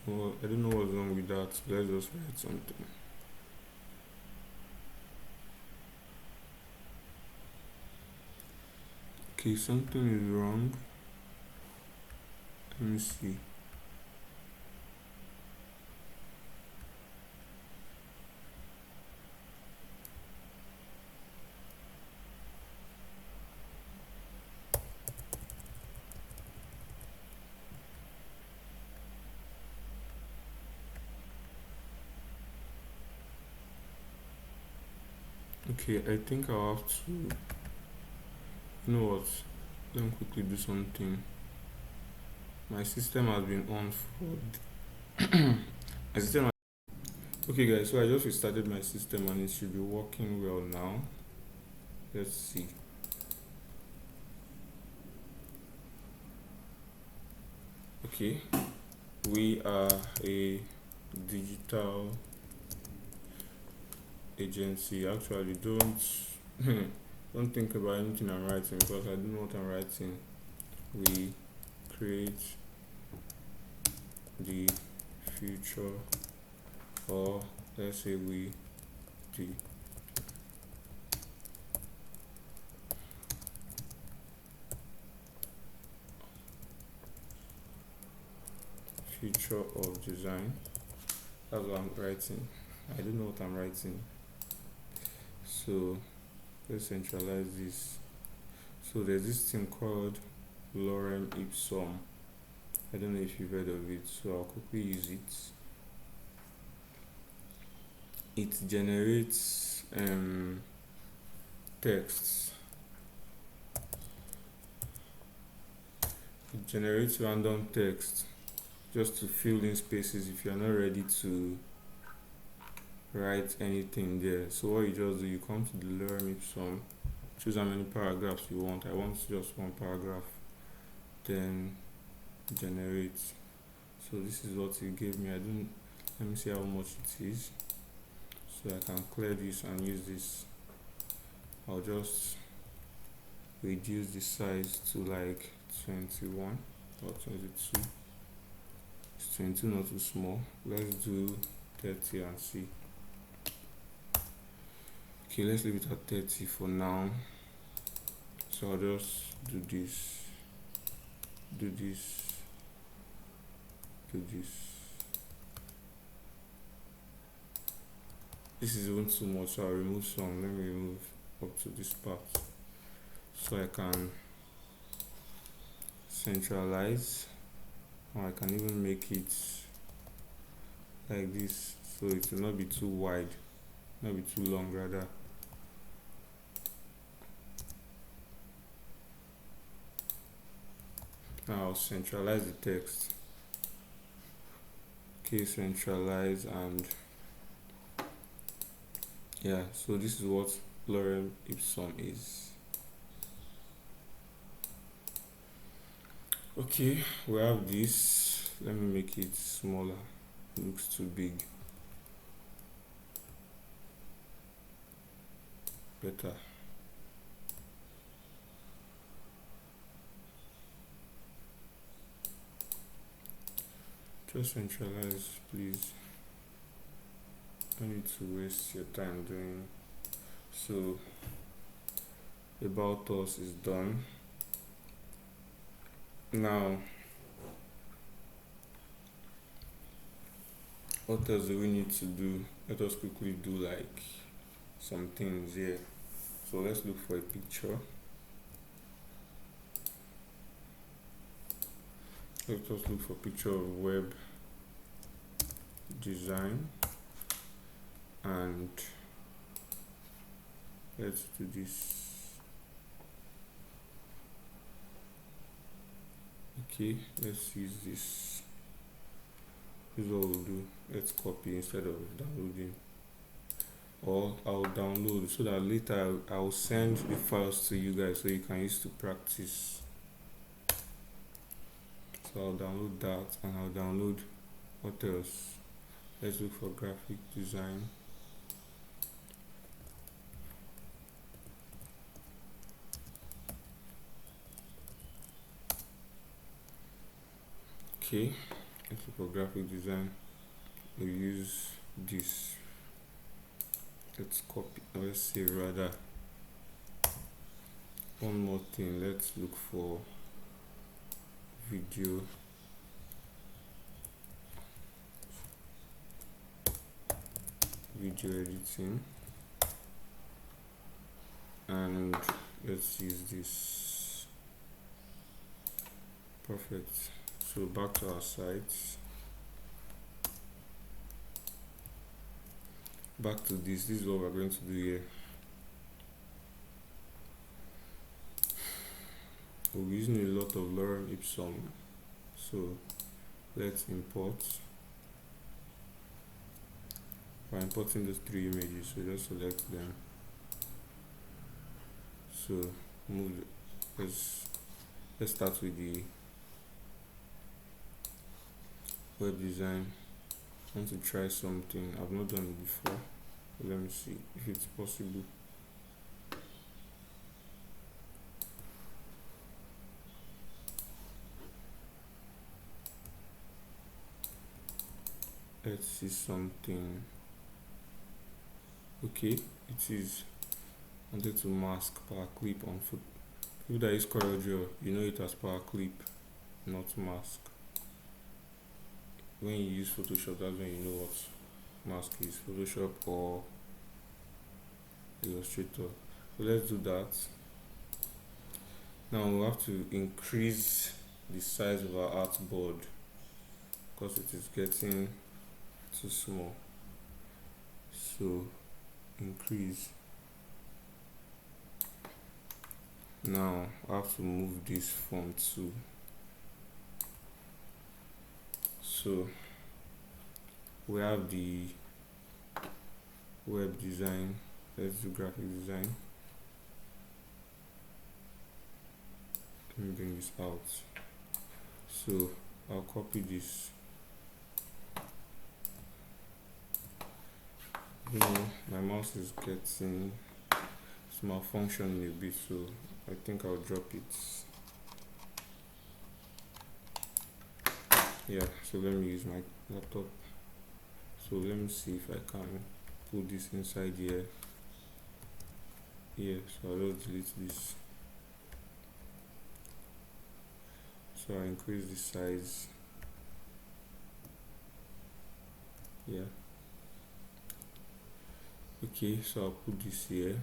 Speaker 1: well, I don't know what's wrong with that. Let's just write something. Okay, something is wrong. Let me see. Okay, I think I'll have to, you know what, let me quickly do something. My system has been on for my system. Okay guys, so I just restarted my system and it should be working well now. Let's see. Okay, we are a digital agency. Actually, don't don't think about anything I'm writing because I don't know what I'm writing. We create the future, or let's say we the future of design. That's what I'm writing. I don't know what I'm writing. So let's centralize this. So there's this thing called lorem ipsum. I don't know if you've heard of it, so I'll quickly use it. It generates texts. It generates random text just to fill in spaces if you're not ready to write anything there. So what you just do, you come to the lorem ipsum, choose how many paragraphs you want. I want just one paragraph, then generate. So this is what it gave me. Let me see how much it is, so I can clear this and use this. I'll just reduce the size to like 21 or 22. It's 22, not too small. Let's do 30 and see. Okay, let's leave it at 30 for now. So I'll just do this, do this, do this. This is even too much, so I'll remove some. Let me remove up to this part so I can centralize, or I can even make it like this so it will not be too wide, not be too long rather. Now I'll centralize the text. Okay, centralize, and yeah, so this is what lorem ipsum is. Okay, we have this. Let me make it smaller. It looks too big. Better. Just centralize, please. Don't need to waste your time doing. So about us is done. Now what else do we need to do? Let us quickly do like some things here. So let's look for a picture. Let us look for a picture of web design, and let's do this. Okay, let's use this. This is what we'll do. Let's copy instead of downloading, or I'll download so that later I'll send the files to you guys so you can use to practice. So I'll download that, and I'll download what else? Let's look for graphic design. Okay, let's look for graphic design. We'll use this. Let's copy, let's say rather one more thing. Let's look for video editing, and let's use this. Perfect. So back to our site, back to this is what we're going to do here. We'll be using a lot of lorem ipsum, so let's import. We're importing those three images, so just select them. So move. Let's start with the web design. I want to try something I've not done it before. Let me see if it's possible. Let's see something. Okay, it is. I wanted to mask power clip on foot. People that use CorelDRAW, you know it as power clip, not mask. When you use Photoshop, that's when you know what mask is, Photoshop or Illustrator. So let's do that. Now we have to increase the size of our artboard because it is getting too small. So increase. Now I have to move this font too. So we have the web design. Let's do graphic design. Let me bring this out. So I'll copy this. You know, my mouse is getting, it's malfunctioning a bit, so I think I'll drop it. Yeah, so let me use my laptop. So let me see if I can put this inside here. here, so I'll just delete this. So I increase the size. Yeah. Okay, so I'll put this here.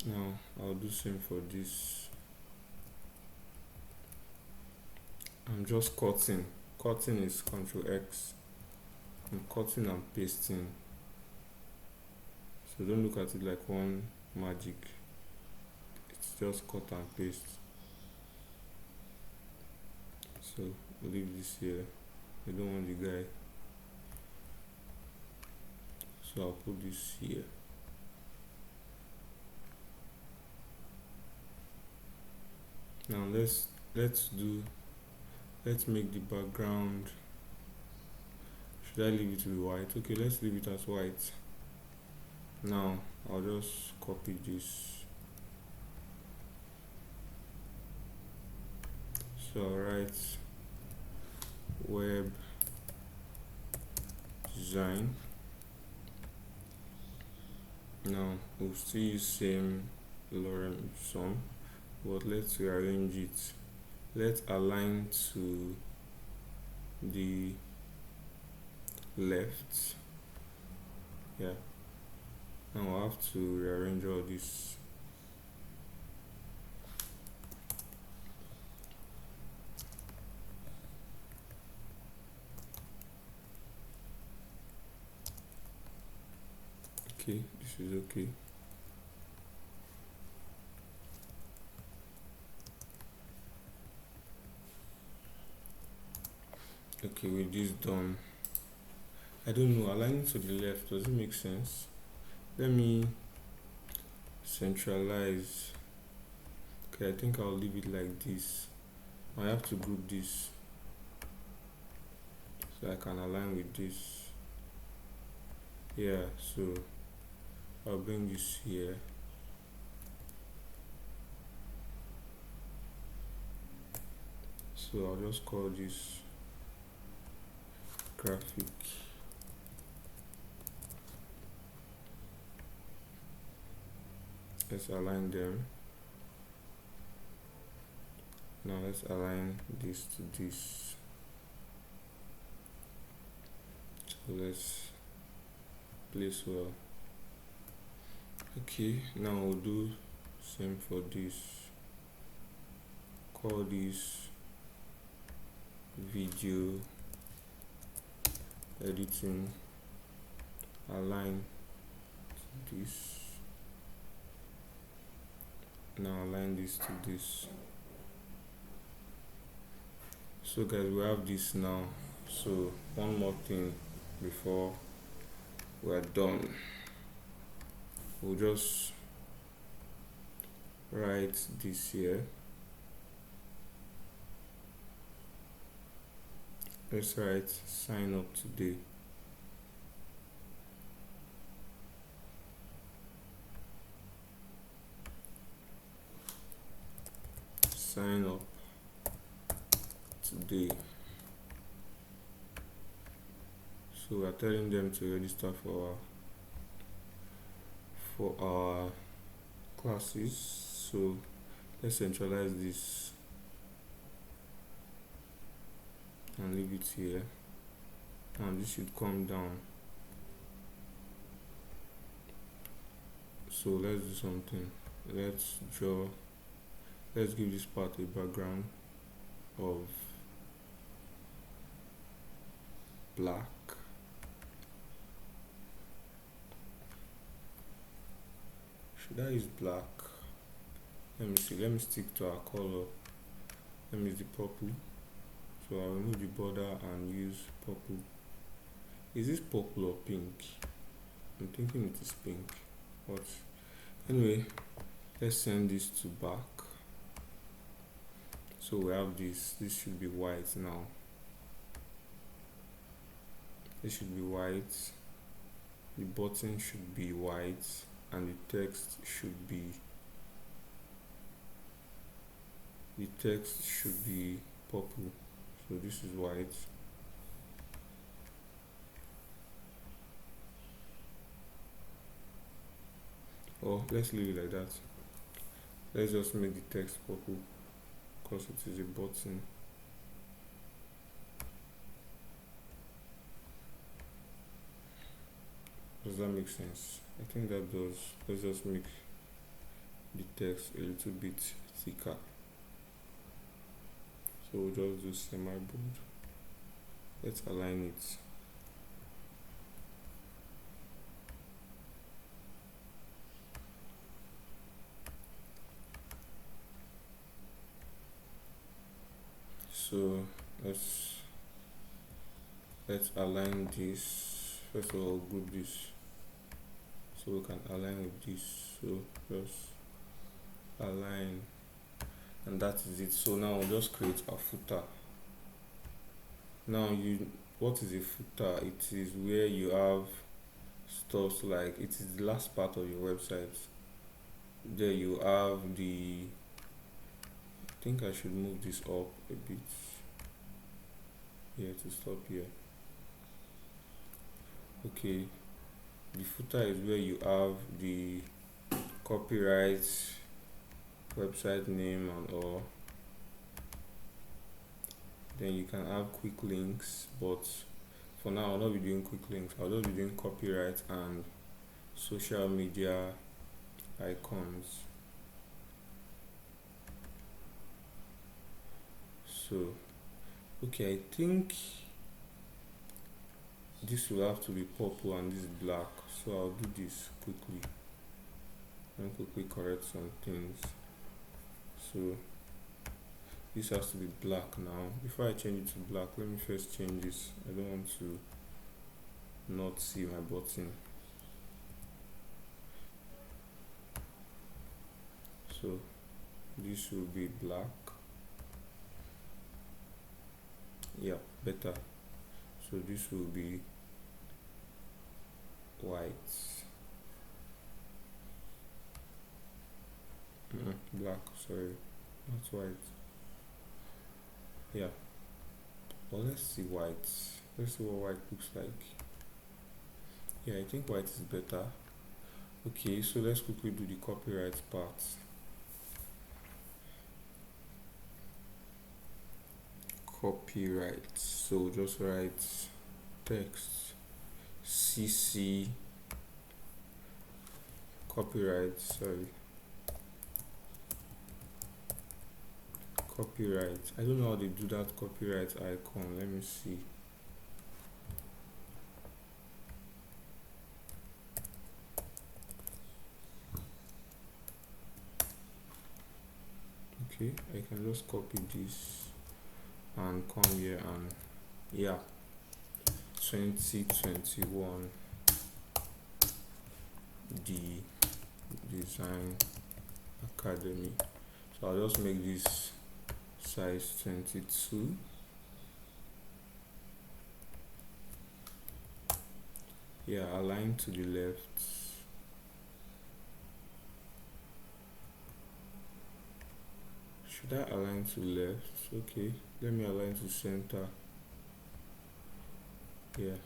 Speaker 1: Now I'll do same for this. I'm just cutting. Cutting is Ctrl X. I'm cutting and pasting. So don't look at it like one magic. It's just cut and paste. So leave this here. I don't want the guy. So I'll put this here. Now let's make the background. Should I leave it to be white? Okay, let's leave it as white. Now I'll just copy this. So I'll write web design. Now we'll still use same lorem sum, but let's rearrange it. Let's align to the left. Yeah. Now I'll have to rearrange all this. Okay, this is okay. Okay, with this done, I don't know, aligning to the left, does it make sense? Let me centralize. Okay, I think I'll leave it like this. I have to group this so I can align with this. Yeah, so I'll bring this here. So I'll just call this graphic. Let's align them. Now let's align this to this. So let's place well. Okay, now we'll do same for this. Call this video editing, align to this. Now align this to this. So guys, we have this now. So one more thing before we're done. We'll just write this here. Let's write sign up today. Sign up today. So we're telling them to register for our classes. So let's centralize this and leave it here, and this should come down. So let's do something. Let's give this part a background of black. Should I use black? Let me see. Let me stick to our color. Let me use the purple. So I'll remove the border and use purple. Is this purple or pink? I'm thinking it is pink. But anyway, let's send this to back. So we have this. This should be white now. This should be white. The button should be white. and the text should be purple. So this is white. Or let's leave it like that. Let's just make the text purple because it is a button. Does that make sense? I think that does. Let's just make the text a little bit thicker. So we'll just do semi-bold. Let's align it. So let's align this. First of all, group this so we can align with this. So just align, and that is it. So now we'll just create a footer. Now what is a footer? It is where you have stuff like, it is the last part of your website. There you have I think I should move this up a bit here to stop here. Okay, the footer is where you have the copyright, website name and all. Then you can have quick links, but for now I'll not be doing quick links. I'll just be doing copyright and social media icons. So okay, I think this will have to be purple and this black, so I'll do this quickly and quickly correct some things. So this has to be black now. Before I change it to black, let me first change this. I don't want to not see my button. So this will be black. Yeah, better. So this will be white. Black, sorry, not white. Yeah, well, let's see white. Let's see what white looks like. Yeah, I think white is better. Okay, so let's quickly do the copyright part. Copyright, so just write text CC copyright, copyright. I don't know how they do that copyright icon. Let me see. Okay, I can just copy this and come here and yeah, 2021 the Design Academy. So I'll just make this size 22. Yeah, align to the left. Should I align to left? Okay, let me align to center. Yeah.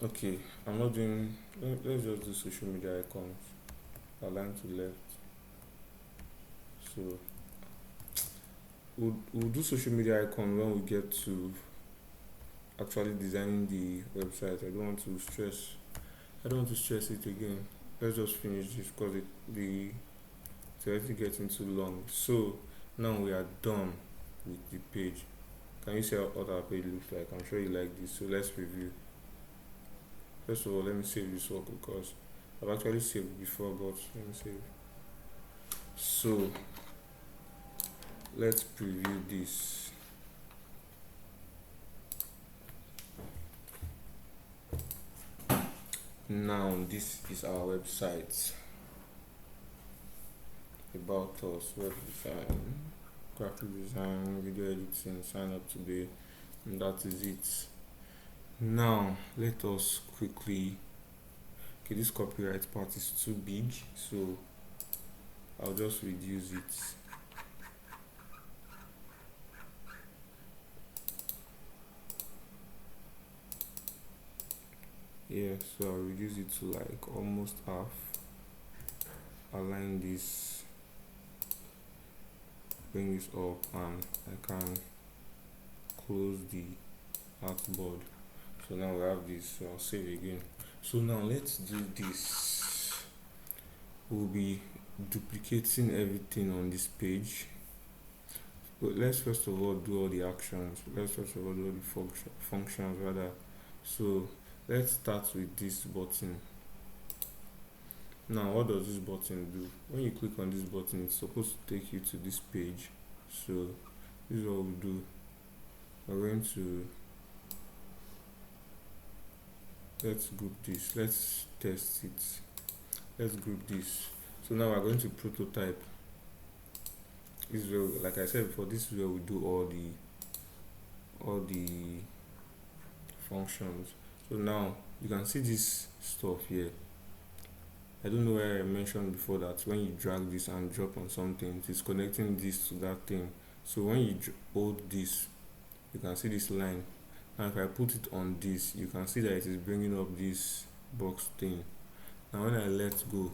Speaker 1: Okay, I'm not doing, let's just do social media icons. Align to left. So we'll do social media icon when we get to actually designing the website. I don't want to stress it again. Let's just finish this because it's already getting too long. So now we are done with the page. Can you see what our page looks like? I'm sure you like this, so let's review. First of all, let me save this work because I've actually saved it before, but let me save. So let's preview this. Now this is our website. About us, web design, graphic design, video editing, sign up today, and that is it. Now let us quickly, okay, this copyright part is too big, so I'll just reduce it. Yeah, so I'll reduce it to like almost half. Align this, bring this up, and I can close the artboard. So now we have this, so I'll save again. So now let's do this. We'll be duplicating everything on this page, but let's first of all do all the actions. Let's first of all do all the functions rather. So let's start with this button. Now what does this button do? When you click on this button, it's supposed to take you to this page. So this is what we do. We're going to, let's group this, let's test it, let's group this. So now we're going to prototype. This is where, like I said before, this is where we do all the functions. So now you can see this stuff here. I don't know where I mentioned before that when you drag this and drop on something, it is connecting this to that thing. So when you hold this, you can see this line. Now if I put it on this, you can see that it is bringing up this box thing. Now when I let go,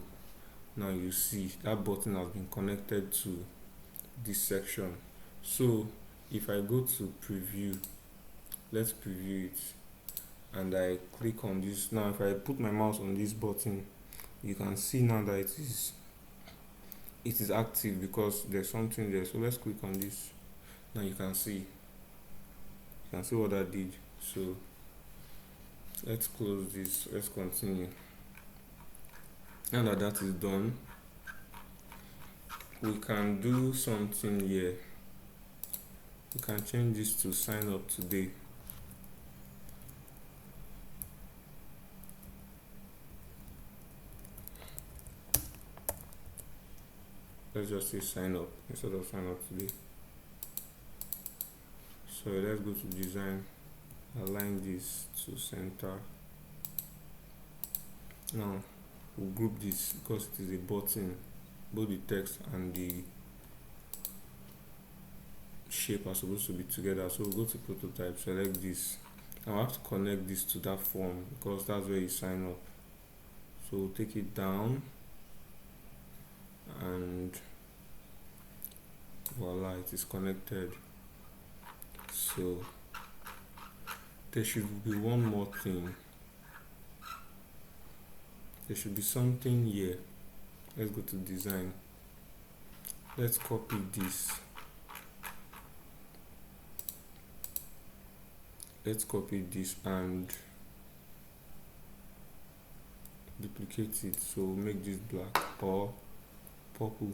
Speaker 1: now you see that button has been connected to this section. So if I go to preview, let's preview it, and I click on this. Now if I put my mouse on this button, you can see now that it is active because there's something there. So let's click on this. Now you can see what that did. So let's close this, let's continue. Now that that is done, we can do something here. We can change this to sign up today. Let's just say sign up instead of sign up today. So let's go to design, align this to center. Now we'll group this because it is a button. Both the text and the shape are supposed to be together. So we'll go to prototype, select this. Now I have to connect this to that form because that's where you sign up. So we'll take it down, and voila, it is connected. So there should be one more thing. There should be something here. Let's go to design. Let's copy this. Let's copy this and duplicate it. So we'll make this black or purple.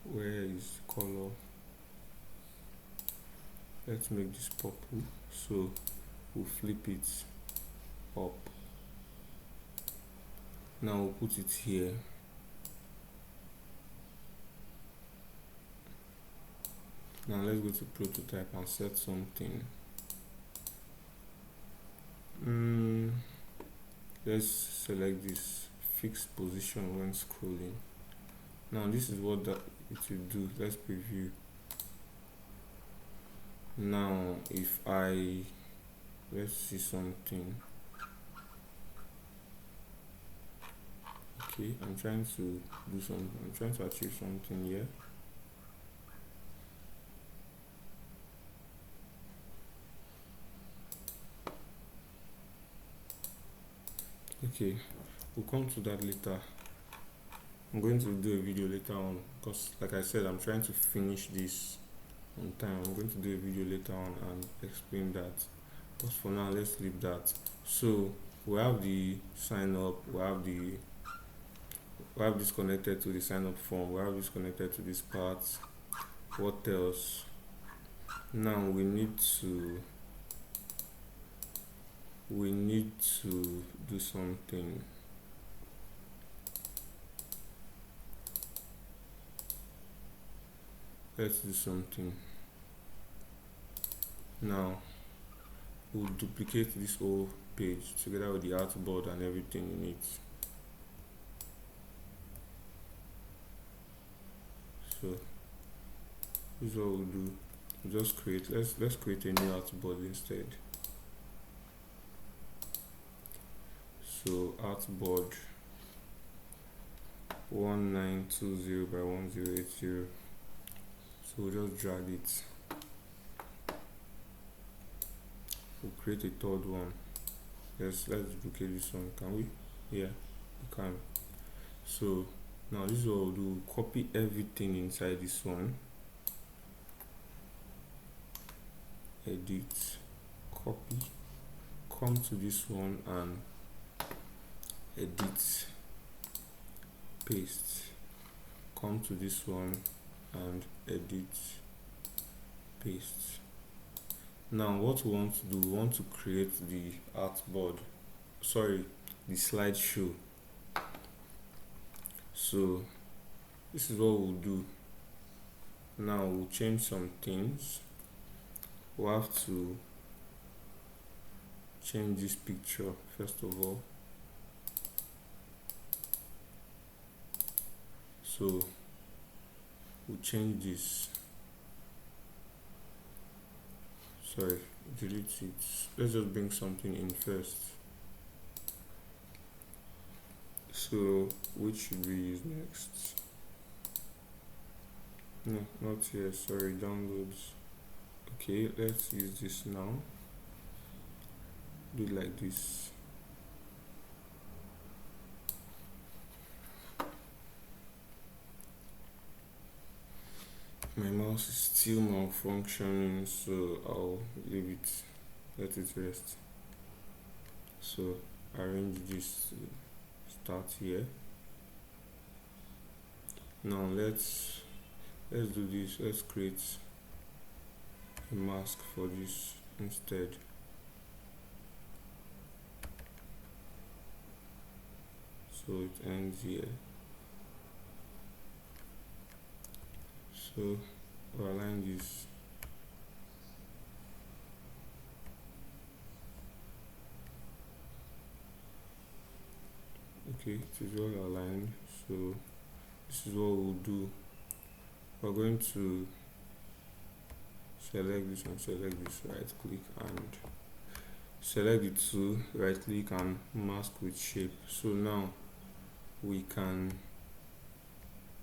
Speaker 1: Where is color? Let's make this purple. So we'll flip it up. Now we'll put it here. Now let's go to prototype and set something. Let's select this fixed position when scrolling. Now this is what that it will do. Let's preview. Now if let's see something. Okay, I'm trying to do something. I'm trying to achieve something here. Okay, we'll come to that later. I'm going to do a video later on because, like I said, I'm trying to finish this on time. I'm going to do a video later on and explain that. But for now, let's leave that. So we have the sign up. We have this connected to the sign up form. We have this connected to this part. What else? Now we need to do something. Let's do something. Now we'll duplicate this whole page together with the artboard and everything in it. So this is what we'll do. We'll just create, let's create a new artboard instead. So artboard 1920 by 1080. So we'll just drag it. We'll create a third one. Let's duplicate this one. Can we? Yeah, we can. So now this is what we'll do. Copy everything inside this one. Edit, copy, come to this one and edit, paste, come to this one and edit, paste. Now what we want to do, we want to create the artboard, sorry, the slideshow. So this is what we'll do. Now we'll change some things. We'll have to change this picture first of all. So we'll change this. Sorry, delete it. Let's just bring something in first. So which should we use next? No, not here. Sorry, downloads. Okay, let's use this now. Do it like this. My mouse is still malfunctioning, so I'll leave it, let it rest. So arrange this to start here. Now let's do this. Let's create a mask for this instead. So it ends here. So we'll align this. Okay, it is all aligned. So this is what we'll do. We're going to select this and select this, right click and select the two, right click and mask with shape. So now we can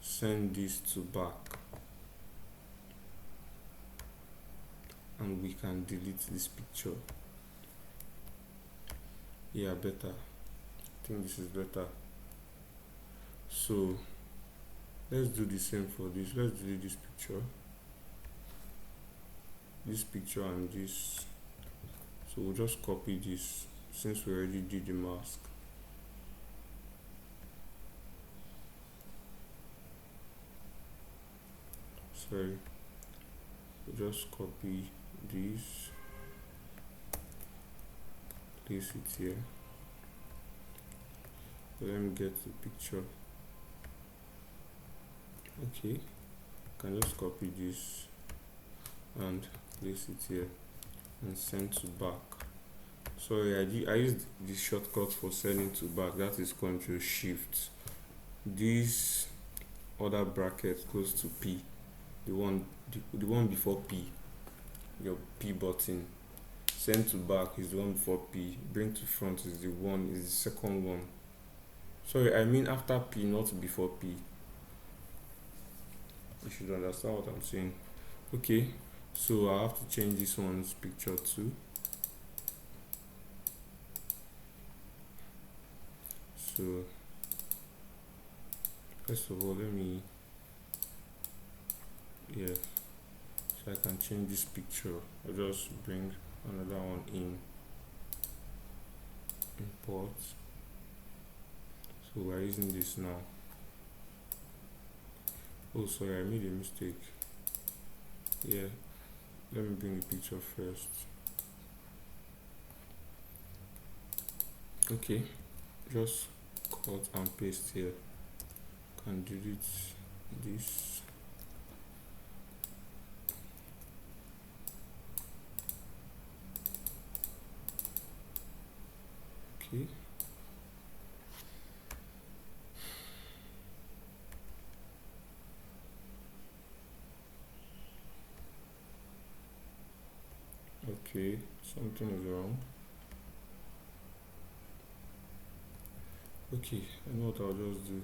Speaker 1: send this to back and we can delete this picture. Yeah, better. I think this is better. So let's do the same for this. Let's delete this picture and this. So we'll just copy this since we already did the mask. Sorry, we'll just copy this, place it here. Let me get the picture. Okay, can just copy this and place it here and send to back. Sorry, I used the shortcut for sending to back. That is Ctrl Shift. This other bracket close to P, the one before P, your P button. Send to back is the one before P. Bring to front is the second one. Sorry, I mean after P, not before P. You should understand what I'm saying. Okay, so I have to change this one's picture too. So first of all, let me, yeah, so I can change this picture. I'll just bring another one in, import. So we're using this now. Oh, sorry, I made a mistake. Yeah, let me bring the picture first. Okay, just cut and paste here. Can delete this. Okay. Okay, something is wrong. Okay, I know what I'll just do.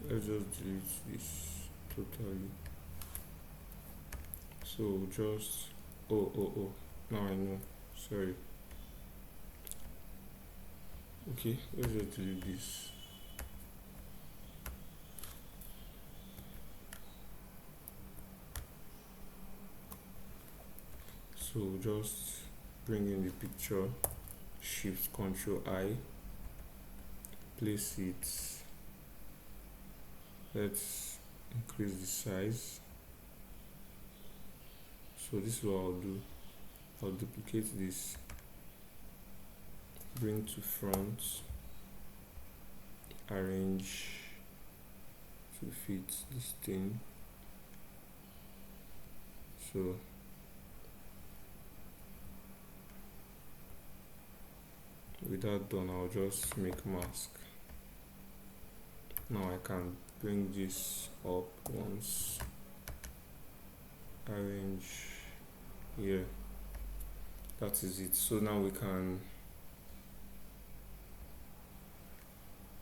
Speaker 1: Let's just delete this totally. So just oh, now I know. Sorry. Okay, let's just delete this. So just bring in the picture, Shift Control I, place it. Let's increase the size. So this is what I'll do. I'll duplicate this, bring to front, arrange to fit this thing. So with that done, I'll just make mask. Now I can bring this up once, arrange here. That is it. So now we can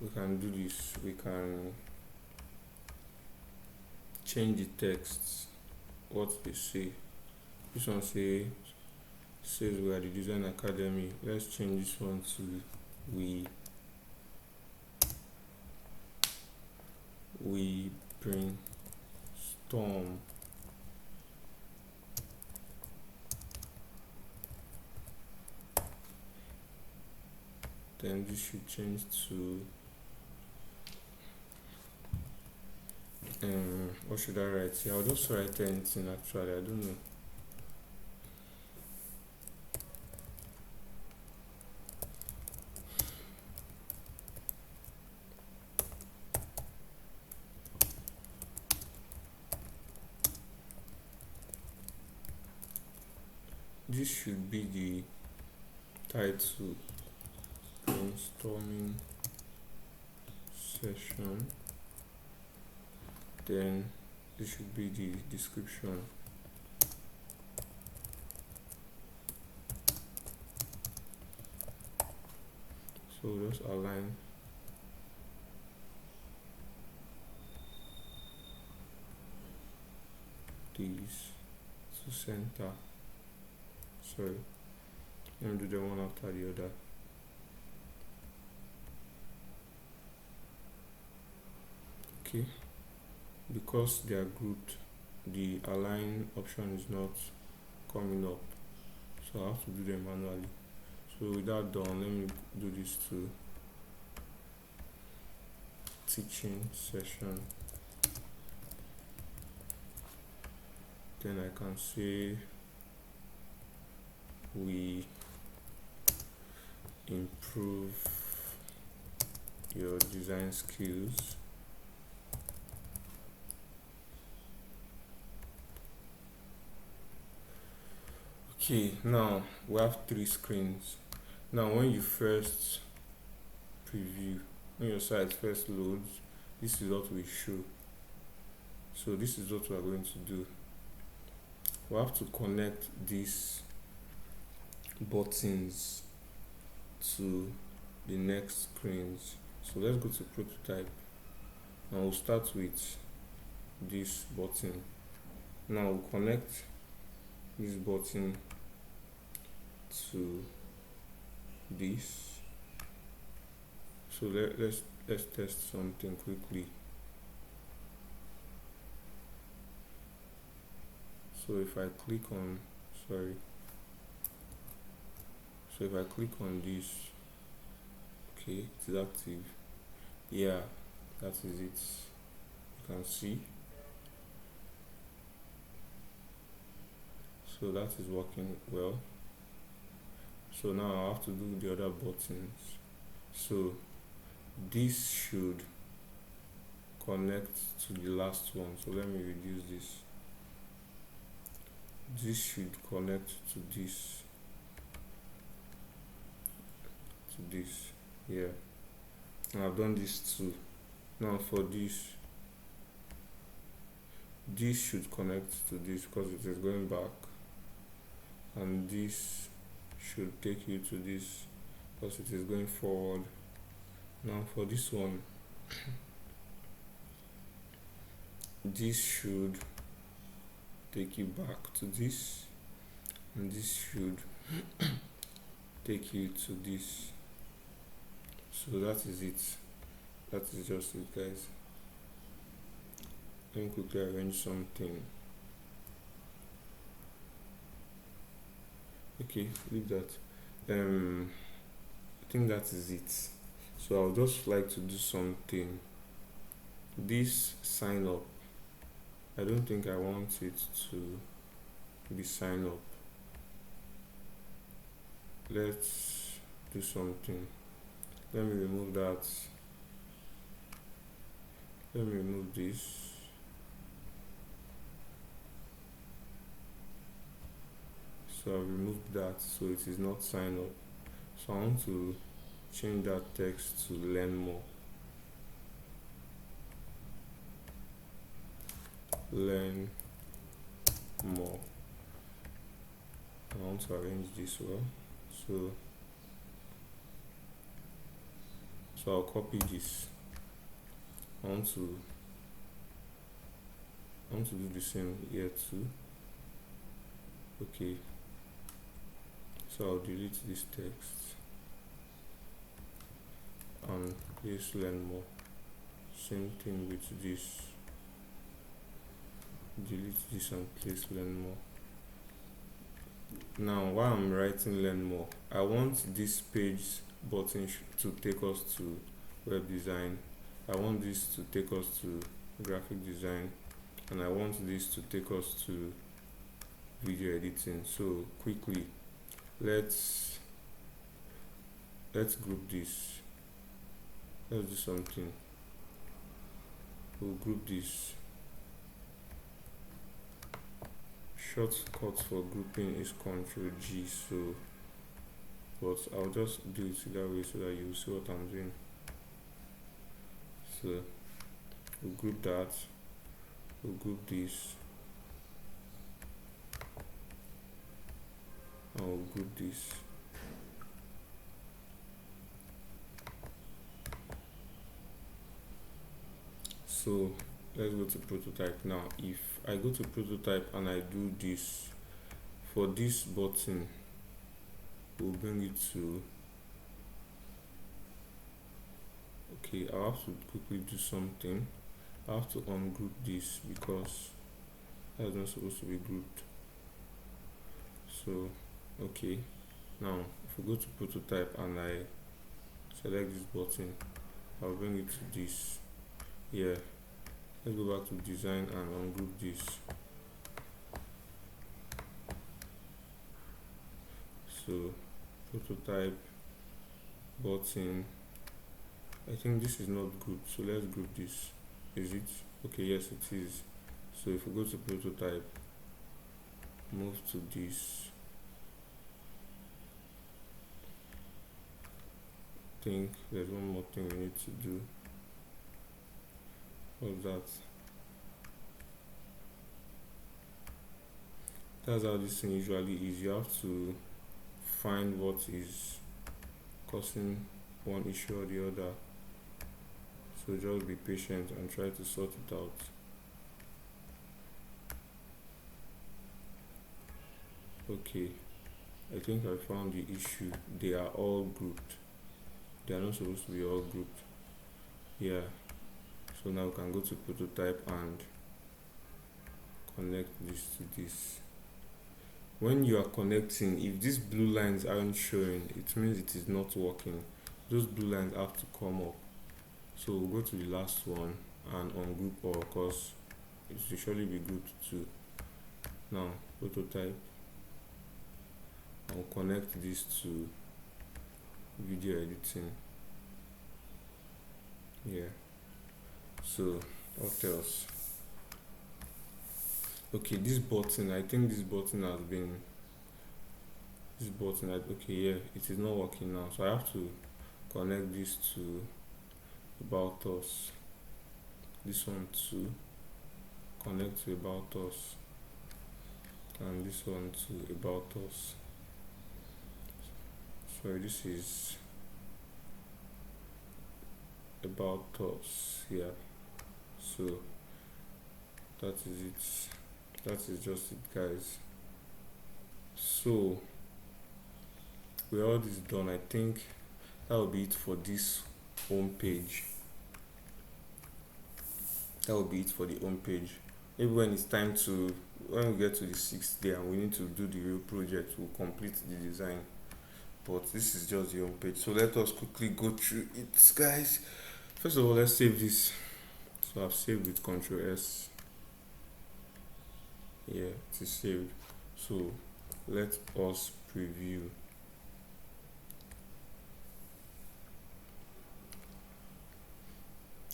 Speaker 1: do this. We can change the text, what they say. This one says we are the Design Academy. Let's change this one to we brainstorm. Then this should change to what should I write here? I'll just write anything actually, I don't know. This should be the title, brainstorming session. Then this should be the description. So just align these to center. Sorry, let me do them one after the other. Okay, because they are grouped, the align option is not coming up, so I have to do them manually. So with that done, let me do this to teaching session. Then I can say we improve your design skills. Okay, now we have 3 screens. Now when you first preview, when your site first loads, this is what we show. So this is what we are going to do. We have to connect these buttons to the next screens. So let's go to prototype and we'll start with this button. Now we'll connect this button to this. So let's test something quickly. So if I click on so if I click on this, okay, it is active. Yeah, that is it. You can see. So that is working well. So now I have to do the other buttons. So this should connect to the last one. So let me reduce this. This should connect to this to this. Yeah, and I've done this too. Now for this should connect to this because it is going back, and this should take you to this because it is going forward. Now for this one, this should take you back to this, and this should take you to this. So that is it. That is just it, guys. Let me quickly arrange something. Okay, leave that. I think that is it. So I would just like to do something. This sign up, I don't think I want it to be sign up. Let's do something. Let me remove that. Let me remove this. So I've removed that, so it is not sign up. So I want to change that text to learn more. Learn more. I want to arrange this well. So I'll copy this. I want to do the same here too. Okay. So I'll delete this text and place learn more. Same thing with this. Delete this and place learn more. Now while I'm writing learn more, I want this page button to take us to web design. I want this to take us to graphic design, and I want this to take us to video editing. So quickly, let's group this. Let's do something. We'll group this. Shortcut for grouping is Ctrl G, so but I'll just do it that way so that you see what I'm doing. So we'll group that, we'll group this, and we'll group this. So let's go to prototype now. If I go to prototype and I do this, for this button, we'll bring it to, okay, I'll have to quickly do something. I have to ungroup this because that's not supposed to be grouped. So okay, now if we go to prototype and I select this button, I'll bring it to this. Yeah, let's go back to design and ungroup this. So prototype button, I think this is not grouped, so let's group this. Is it okay? Yes, it is. So if we go to prototype, move to this, I think there's one more thing we need to do. What's that? That's how this thing usually is. You have to find what is causing one issue or the other. So just be patient and try to sort it out. Okay, I think I found the issue. They are all grouped. They are not supposed to be all grouped. Yeah. So now we can go to prototype and connect this to this. When you are connecting, if these blue lines aren't showing, it means it is not working. Those blue lines have to come up. So we'll go to the last one and ungroup all, because it should surely be grouped too. Now prototype, I'll connect this to video editing. Yeah. So what else? Okay, this button, I think this button okay, yeah, it is not working now, so I have to connect this to about us, this one to connect to about us, and this one to about us. So this is about us here. So that is it, that is just it, guys. So with all this done, I think that will be it for this home page. That will be it for the home page. Maybe when it's time to, when we get to the 6th day and we need to do the real project, we'll complete the design. But this is just the home page. So let us quickly go through it, guys. First of all, let's save this. So I've saved with Ctrl S. Yeah, it is saved. So let us preview.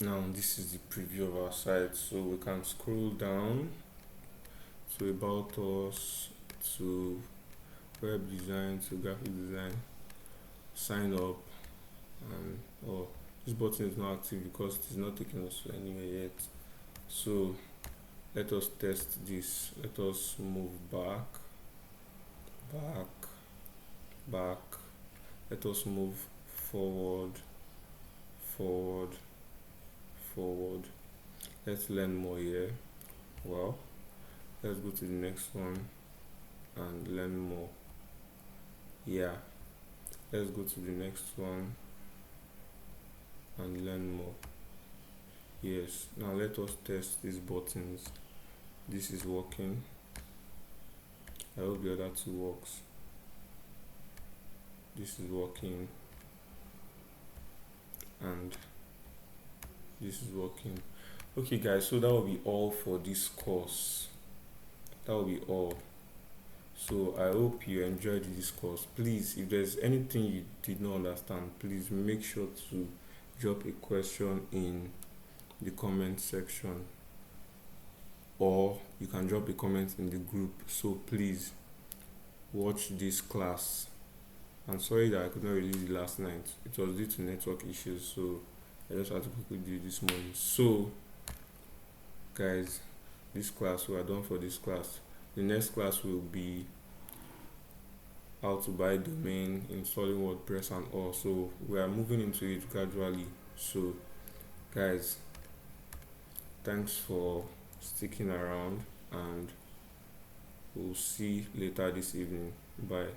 Speaker 1: Now this is the preview of our site. So we can scroll down to about us, to web design, to graphic design, sign up, and this button is not active because it is not taking us anywhere yet. So let us test this. Let us move back. Let us move forward. Let's learn more here. Well, let's go to the next one and learn more. Yeah, let's go to the next one and learn more. Yes, now let us test these buttons. This is working. I hope the other two works. This is working and this is working. Okay guys, so that will be all for this course. That will be all. So I hope you enjoyed this course. Please, if there's anything you did not understand, please make sure to drop a question in the comment section, or you can drop a comment in the group. So please watch this class. I'm sorry that I could not release it last night. It was due to network issues, so I just had to quickly do it this morning. So guys, this class, we are done for this class. The next class will be how to buy domain, installing WordPress and all. So we are moving into it gradually. So guys, thanks for sticking around and we'll see later this evening. Bye.